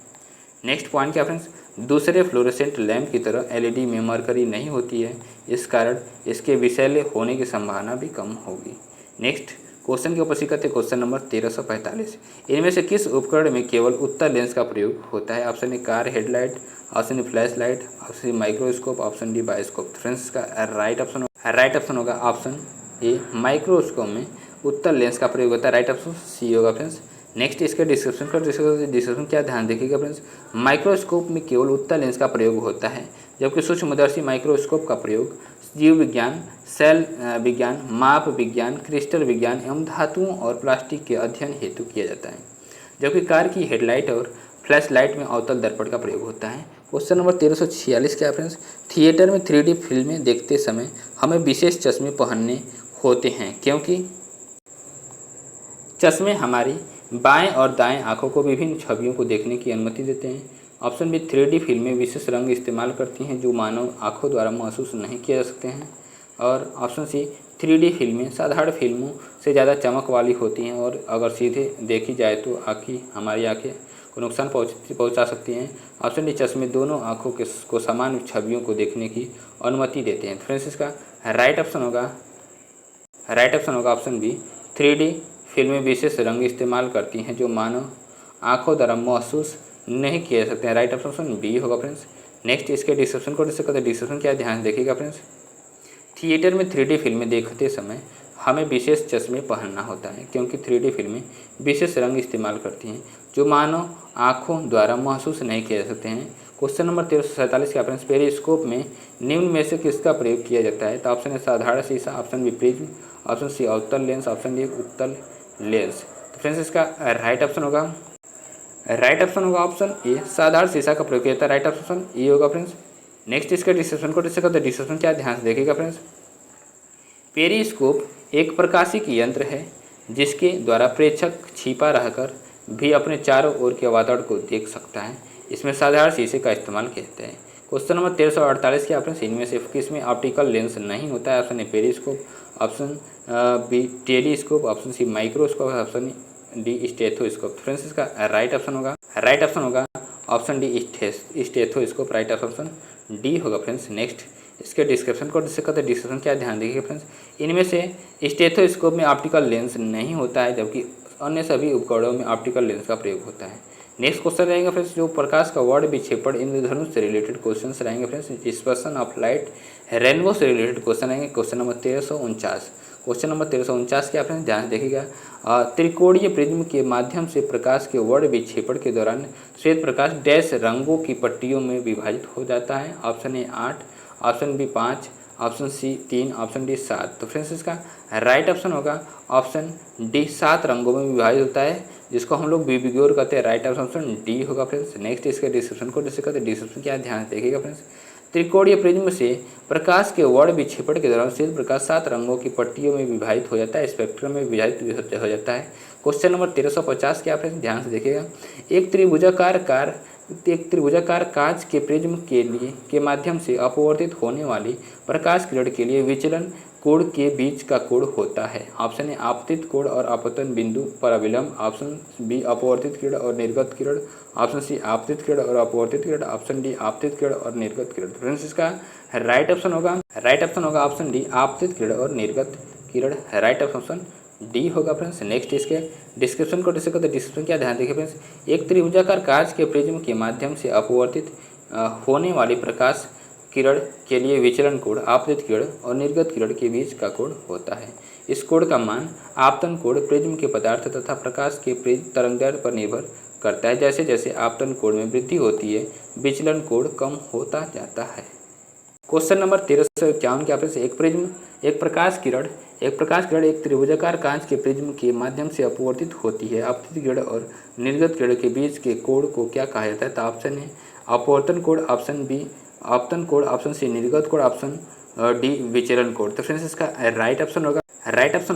S1: नेक्स्ट पॉइंट क्या फ्रेंड्स, दूसरे फ्लोरोसेंट लैंप की तरह एलईडी में मरकरी नहीं होती है, इस कारण इसके विषैले होने की संभावना भी कम होगी। नेक्स्ट क्वेश्चन के ऊपर सीखते हैं क्वेश्चन नंबर 1345। इनमें से किस उपकरण में केवल उत्तल लेंस का प्रयोग होता है? Option A car headlight, option A flash light, option a microscope, option D bioscope. Friends का राइट ऑप्शन होगा ऑप्शन ए माइक्रोस्कोप में उत्तल लेंस का प्रयोग होता है। राइट ऑप्शन सी होगा फ्रेंड्स। नेक्स्ट इसके डिस्क्रिप्शन क्या ध्यान देखिएगा फ्रेंड्स, माइक्रोस्कोप में केवल उत्तल लेंस का प्रयोग होता है, जबकि सूक्ष्मदर्शी माइक्रोस्कोप का प्रयोग जीव विज्ञान, सेल विज्ञान, माप विज्ञान, क्रिस्टल विज्ञान एवं धातुओं और प्लास्टिक के अध्ययन हेतु किया जाता है, जबकि कार की हेडलाइट और फ्लैश लाइट में अवतल दर्पण का प्रयोग होता है। क्वेश्चन नंबर 1346 क्या फ्रेंड्स, थिएटर में 3D फिल्में देखते समय हमें विशेष चश्मे पहनने होते हैं क्योंकि चश्मे हमारी बाएं और दाएं आँखों को विभिन्न छवियों को देखने की अनुमति देते हैं। ऑप्शन बी 3D फिल्में विशेष रंग इस्तेमाल करती हैं जो मानव आँखों द्वारा महसूस नहीं किए जा सकते हैं। और ऑप्शन सी 3D फिल्में साधारण फिल्मों से ज़्यादा चमक वाली होती हैं और अगर सीधे देखी जाए तो हमारी आँखें को नुकसान पहुँचा सकती हैं। ऑप्शन डी चश्मे दोनों आँखों को समान छवियों को देखने की अनुमति देते हैं। फ्रेंड्स इसका राइट ऑप्शन होगा ऑप्शन बी 3D फिल्में विशेष रंग इस्तेमाल करती हैं जो मानव आँखों द्वारा महसूस नहीं किए जा सकते हैं। राइट ऑप्शन बी होगा फ्रेंड्स। नेक्स्ट इसके डिस्क्रिप्शन को डिस्क्रिप्शन क्या ध्यान देखिएगा फ्रेंड्स, थिएटर में 3D फिल्में देखते समय हमें विशेष चश्मे पहनना होता है क्योंकि 3D फिल्में विशेष रंग इस्तेमाल करती हैं जो मानव आँखों द्वारा महसूस नहीं किए जा सकते हैं। क्वेश्चन नंबर 1347 का फ्रेंड्स, पेरिस्कोप में निम्न में से किसका प्रयोग किया जाता है? तो ऑप्शन है साधारण शीशा, option B prism, option C अवतल लेंस, ऑप्शन डी उत्तल लेंस। तो फ्रेंड्स इसका राइट ऑप्शन होगा ऑप्शन ए साधारण शीशा का प्रयोग किया जाता है। राइट ऑप्शन ए होगा फ्रेंड्स। नेक्स्ट इसका डिस्क्रिप्शन क्या ध्यान से देखिएगा फ्रेंड्स, पेरिस्कोप एक प्रकाशिक यंत्र है जिसके द्वारा प्रेक्षक छिपा रहकर भी अपने चारों ओर के वातावरण को देख सकता है। इसमें साधारण शीशे का इस्तेमाल किया जाता है। क्वेश्चन नंबर 1348 के ऑप्शन इनमें से किसमें ऑप्टिकल लेंस नहीं होता है? Option A periscope, option B telescope, option C microscope, option D stethoscope. Friends इसका राइट ऑप्शन होगा option D stethoscope. Right option D होगा फ्रेंड्स। नेक्स्ट इसके डिस्क्रिप्शन क्या ध्यान देखिए फ्रेंड्स, इनमें से स्टेथोस्कोप में ऑप्टिकल लेंस नहीं होता है जबकि अन्य सभी उपकरणों में ऑप्टिकल लेंस का प्रयोग होता है। नेक्स्ट क्वेश्चन रहेगा फ्रेंड्स, जो प्रकाश का वर्ड विक्षेपण इंद्रधनुष से रिलेटेड क्वेश्चन रहेंगे friends, dispersion of light rainbow से रिलेटेड क्वेश्चन रहेंगे। क्वेश्चन नंबर 1349 के फ्रेंड्स ध्यान देखिएगा, त्रिकोणीय प्रिज्म के माध्यम से प्रकाश के वर्ड विक्षेपण के दौरान श्वेत प्रकाश डैश रंगों की पट्टियों में विभाजित हो जाता है। Option A 8, option B 5, option C 3, option D 7। तो फ्रेंड्स इसका राइट ऑप्शन होगा ऑप्शन डी 7 रंगों में विभाजित होता है जिसको हम लोग विबग्योर कहते हैं। राइट ऑप्शन डी होगा फ्रेंड्स। नेक्स्ट इसके डिस्क्रिप्शन क्या ध्यान देखिएगा फ्रेंड्स, त्रिकोणीय प्रिज्म से प्रकाश के वर्ण विक्षेपण के दौरान श्वेत प्रकाश 7 रंगों की पट्टियों में विभाजित हो जाता है, स्पेक्ट्रम में विभाजित हो जाता है। क्वेश्चन नंबर 1350 क्या फ्रेंड्स ध्यान से देखिएगा, एक त्रिभुजाकार कांच के प्रिज्म के माध्यम से अपवर्तित होने वाली प्रकाश किरण के लिए विचलन कोण के बीच का कोण होता है। ऑप्शन ए आपतित कोण और अपतन बिंदु पर अविलंब, ऑप्शन बी अपवर्तित किरण और निर्गत किरण, ऑप्शन सी आपतित किरण और अपवर्तित किरण, ऑप्शन डी आपतित किरण और निर्गत किरण। फ्रेंड्स इसका राइट ऑप्शन होगा ऑप्शन डी आपतित किरण और निर्गत किरण। राइट ऑप्शन डी होगा फ्रेंड्स। नेक्स्ट इसके डिस्क्रिप्शन क्या ध्यान देखिए फ्रेंड्स, एक त्रिभुजाकार कांच के प्रिज्म के माध्यम से अपवर्तित होने वाली प्रकाश किरण के लिए विचलन कोण आपतित किरण और निर्गत किरण के बीच का कोण होता है। इस कोण का मान आपतन कोण प्रिज्म के पदार्थ तथा प्रकाश के तरंगदैर्ध्य पर निर्भर करता है। जैसे जैसे आपतन कोण में वृद्धि होती है विचलन कोण कम होता जाता है। क्वेश्चन नंबर 1351 के आपसे एक प्रकाश किरण एक त्रिभुजाकार कांच के प्रिज्म के माध्यम से अपवर्तित होती है। आपतित किरण और निर्गत किरण के बीच के कोण को क्या कहा जाता है? तो ऑप्शन है अपवर्तन कोण, ऑप्शन बी आपतन कोण, ऑप्शन सी निर्गत कोण, ऑप्शन डी विचलन कोण। तो फ्रेंड्स इसका राइट ऑप्शन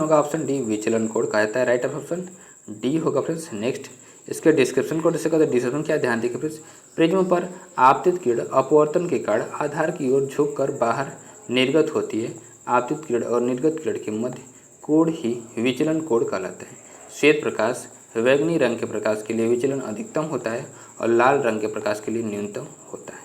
S1: होगा ऑप्शन डी विचलन कोण कहा जाता है। राइट ऑप्शन डी होगा फ्रेंड्स। नेक्स्ट इसके डिस्क्रिप्शन क्या ध्यान देखिए फ्रेंड्स, प्रिज्म पर आपतित किरण अपवर्तन के कारण आधार की ओर झुककर बाहर निर्गत होती है। आपतित किरण और निर्गत किरण के मध्य कोण ही विचलन कोण कहलाता है। श्वेत प्रकाश बैंगनी रंग के प्रकाश के लिए विचलन अधिकतम होता है और लाल रंग के प्रकाश के लिए न्यूनतम होता है।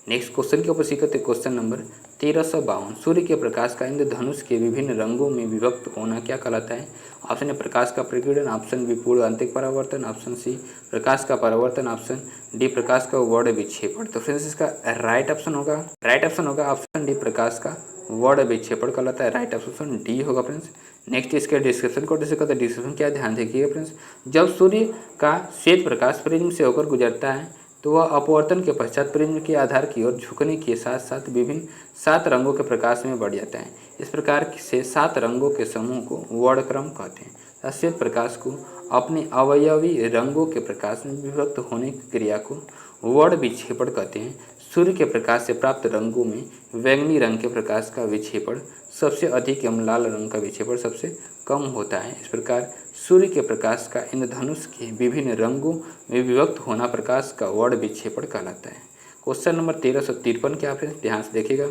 S1: नेक्स्ट क्वेश्चन के ऊपर सीखते क्वेश्चन नंबर 1352। सूर्य के प्रकाश का इंद्रधनुष के विभिन्न रंगों में विभक्त होना क्या कहलाता है। ऑप्शन ए प्रकाश का प्रकीर्णन, ऑप्शन बी पूर्ण आंतरिक परावर्तन, ऑप्शन सी प्रकाश का परावर्तन, ऑप्शन डी प्रकाश का वर्ण विक्षेपण। तो फ्रेंड्स इसका राइट ऑप्शन होगा ऑप्शन डी प्रकाश का वर्ण विक्षेपण कहलाता है। राइट ऑप्शन डी होगा फ्रेंड्स। नेक्स्ट इसके डिस्क्रिप्शन को डिस्कस डिस्क्रिप्शन क्या ध्यान देखिएगा फ्रेंड्स। जब सूर्य का श्वेत प्रकाश प्रिज्म से होकर गुजरता है तो वह अपवर्तन के पश्चात प्रिज्म के आधार की ओर झुकने के साथ साथ विभिन्न 7 रंगों के प्रकाश में बढ़ जाता है। इस प्रकार से 7 रंगों के समूह को वर्णक्रम कहते हैं। श्वेत प्रकाश को अपने अवयवी रंगों के प्रकाश में विभक्त होने की क्रिया को वर्ण विक्षेपण कहते हैं। सूर्य के प्रकाश से प्राप्त रंगों में बैंगनी रंग के प्रकाश का विक्षेपण सबसे अधिक एवं लाल रंग का विक्षेपण सबसे कम होता है। इस प्रकार सूर्य के प्रकाश का इंद्रधनुष के विभिन्न रंगों में विभक्त होना प्रकाश का वर्ण विक्षेपण कहलाता है। क्वेश्चन नंबर 1353 क्या फिर ध्यान से देखिएगा।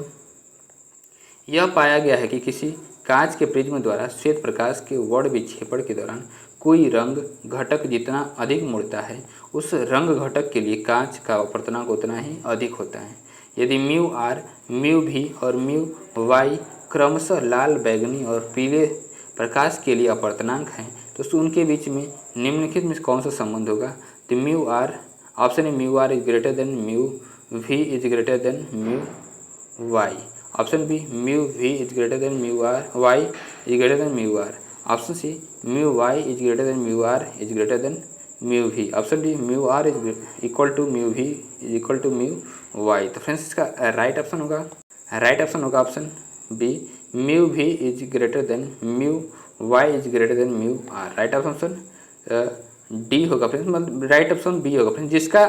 S1: यह पाया गया है कि किसी कांच के प्रिज्म द्वारा श्वेत प्रकाश के वर्ण विक्षेपण के दौरान कोई रंग घटक जितना अधिक मुड़ता है उस रंग घटक के लिए कांच का अपवर्तनांक उतना ही अधिक होता है। यदि म्यू आर, म्यू भी और म्यू वाई क्रमशः लाल, बैगनी और पीले प्रकाश के लिए अपवर्तनांक हैं तो उनके बीच में निम्नलिखित में कौन सा संबंध होगा। तो mu R, option A mu R is greater than mu V is greater than mu Y, option B mu V is greater than mu R Y is greater than mu R, option C mu Y is greater than mu R is greater than mu V, option D mu R is equal to mu V is equal to mu Y. तो फ्रेंड्स इसका राइट ऑप्शन होगा option B mu V is greater than mu Y is greater than mu R. Right option D होगा फ्रेंड्स, मतलब राइट ऑप्शन बी होगा फ्रेंड्स। जिसका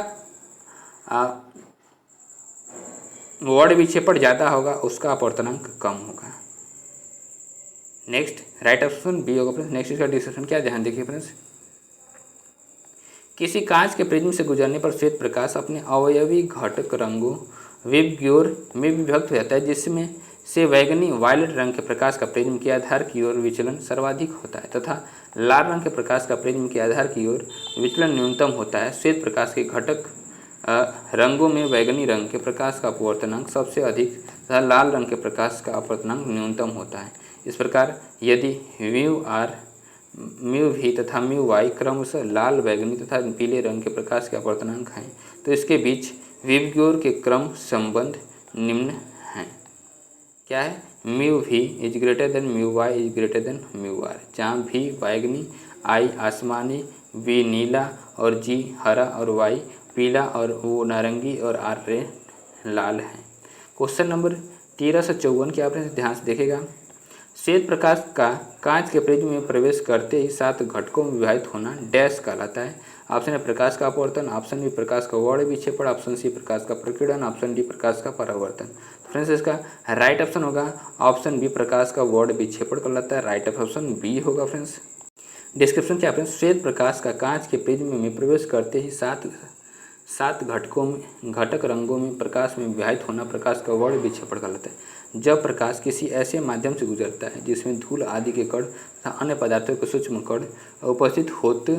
S1: वर्ण विक्षेपण ज़्यादा होगा उसका अपवर्तनांक कम होगा। नेक्स्ट राइट ऑप्शन बी होगा फ्रेंड्स। नेक्स्ट इसका डिस्क्रिप्शन क्या ध्यान देखिए फ्रेंड्स। किसी कांच के प्रिज्म से गुजरने पर श्वेत प्रकाश अपने अवयवी घटक रंगों विबग्योर में विभक्त हो जाता है, जिसमें से बैंगनी वायलेट रंग के प्रकाश का प्रिज्म के आधार की ओर विचलन सर्वाधिक होता है तथा लाल रंग के प्रकाश का प्रिज्म के आधार की ओर विचलन न्यूनतम होता है। श्वेत प्रकाश के घटक रंगों में बैंगनी रंग के प्रकाश का अपवर्तनांक सबसे अधिक तथा लाल रंग के प्रकाश का अपवर्तनांक न्यूनतम होता है। इस प्रकार यदि म्यू आर, म्यू वी तथा म्यू वाई क्रमशः लाल, बैगनी तथा पीले रंग के प्रकाश के अपवर्तनांक हैं तो इसके बीच विबग्योर के क्रम संबंध निम्न हैं। क्या है, mu V is greater than mu Y is greater than mu R, जहाँ भी बैगनी, आई आसमानी, वी नीला और जी हरा और वाई पीला और वो नारंगी और आर रे लाल है। क्वेश्चन नंबर 1354 के आप ध्यान से देखेगा। श्वेत प्रकाश का कांच के प्रिज्म में प्रवेश करते ही 7 घटकों में विभाजित होना डैश कहलाता है। ऑप्शन ए प्रकाश का अपवर्तन, ऑप्शन बी प्रकाश का वर्ण विक्षेपण, ऑप्शन सी प्रकाश का प्रकीर्णन, ऑप्शन डी प्रकाश का परावर्तन। फ्रेंड्स इसका राइट ऑप्शन होगा ऑप्शन बी प्रकाश का वर्ण विक्षेपण कहलाता है। राइट ऑप्शन बी होगा फ्रेंड्स। डिस्क्रिप्शन क्या फ्रेंड्स। श्वेत प्रकाश का कांच के प्रिज्म में प्रवेश करते ही 7 घटक रंगों में प्रकाश में विभाजित होना प्रकाश का वर्ण विक्षेपण कहलाता है। जब प्रकाश किसी ऐसे माध्यम से गुजरता है जिसमें धूल आदि के कण तथा अन्य पदार्थों के सूक्ष्म कण उपस्थित होते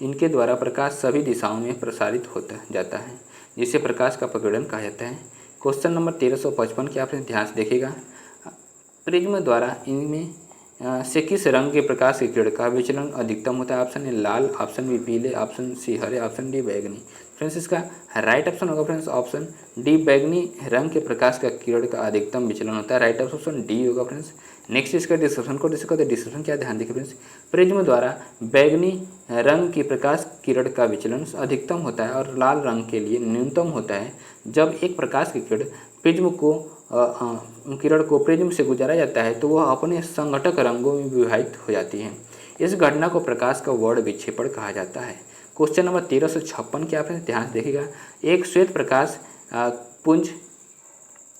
S1: इनके द्वारा प्रकाश सभी दिशाओं में प्रसारित होता जाता है, जिसे प्रकाश का प्रकीर्णन कहा जाता है। क्वेश्चन नंबर 1355 के आप ध्यान से देखिएगा। प्रिज्म द्वारा इनमें से किस रंग के प्रकाश के किरण का विचलन अधिकतम होता है। ऑप्शन ए लाल, ऑप्शन बी पीले, ऑप्शन सी हरे, ऑप्शन डी बैगनी। फ्रेंड्स इसका राइट ऑप्शन होगा फ्रेंड्स ऑप्शन डी बैगनी रंग के प्रकाश का किरण का अधिकतम विचलन होता है। राइट ऑप्शन डी होगा फ्रेंड्स। नेक्स्ट इसका डिस्क्रिप्शन को डिस्क्रिप्शन क्या ध्यान देखिए फ्रेंड्स। प्रिज्म द्वारा बैगनी रंग की प्रकाश किरण का विचलन अधिकतम होता है और लाल रंग के लिए न्यूनतम होता है जब एक प्रकाश की किरण प्रिज्म से गुजारा जाता है तो वह अपने संघटक रंगों में विभाजित हो जाती है। इस घटना को प्रकाश का वर्ण विक्षेपण कहा जाता है। क्वेश्चन नंबर 1356 के आप ध्यान से देखिएगा। एक श्वेत प्रकाश पुंज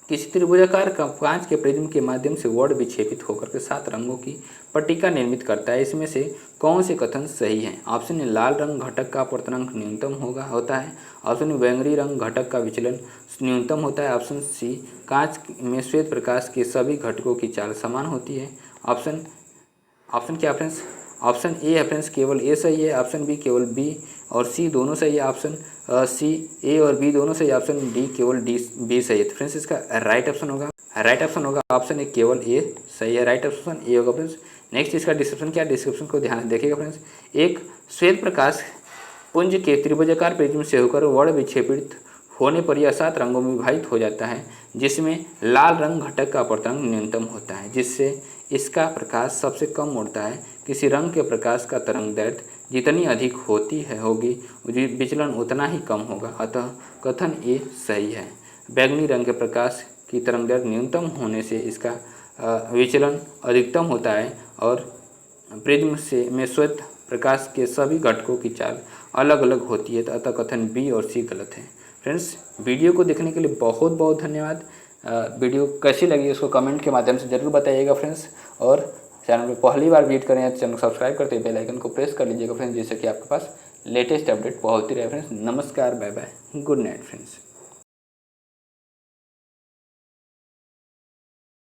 S1: किसी त्रिभुजाकार कांच के प्रिज्म के माध्यम से वर्ण विक्षेपित होकर के 7 रंगों की पट्टिका निर्मित करता है। इसमें से कौन से कथन सही हैं। ऑप्शन ए लाल रंग घटक का अपवर्तनांक न्यूनतम होता है, ऑप्शन बैंगनी रंग घटक का विचलन न्यूनतम होता है, ऑप्शन सी कांच में श्वेत प्रकाश के सभी घटकों की चाल समान होती है, ऑप्शन क्या फ्रेंड्स, ऑप्शन ए है फ्रेंड्स केवल ए सही है, ऑप्शन बी केवल बी और सी दोनों सही है, ऑप्शन सी ए और बी दोनों सही, ऑप्शन डी केवल डी बी सही है। तो फ्रेंड्स इसका राइट ऑप्शन होगा ऑप्शन ए केवल ए सही है, राइट ऑप्शन ए होगा फ्रेंड्स। नेक्स्ट इसका डिस्क्रिप्शन क्या है, डिस्क्रिप्शन को ध्यान से देखिएगा फ्रेंड्स। एक श्वेत प्रकाश पुंज के त्रिभुजाकार प्रिज्म से होकर वर्ण विक्षेपित होने पर यह 7 रंगों में विभाजित हो जाता है, जिसमें लाल रंग घटक का अपवर्तनांक न्यूनतम होता है, जिससे इसका प्रकाश सबसे कम उड़ता है। किसी रंग के प्रकाश का तरंग दैर्ध्य जितनी अधिक होगी विचलन उतना ही कम होगा, अतः कथन ए सही है। बैंगनी रंग के प्रकाश की तरंग दैर्ध्य न्यूनतम होने से इसका विचलन अधिकतम होता है और प्रिज्म में श्वेत प्रकाश के सभी घटकों की चाल अलग अलग होती है, तो अतः कथन बी और सी गलत है। फ्रेंड्स वीडियो को देखने के लिए बहुत बहुत धन्यवाद। वीडियो कैसी लगी उसको कमेंट के माध्यम से ज़रूर बताइएगा फ्रेंड्स, और चैनल में पहली बार विजिट करें तो चैनल को सब्सक्राइब करते बेल आइकन को प्रेस कर लीजिएगा फ्रेंड्स, जिससे कि आपके पास लेटेस्ट अपडेट पहुँचती रहे फ्रेंड्स। नमस्कार, bye bye, good night friends.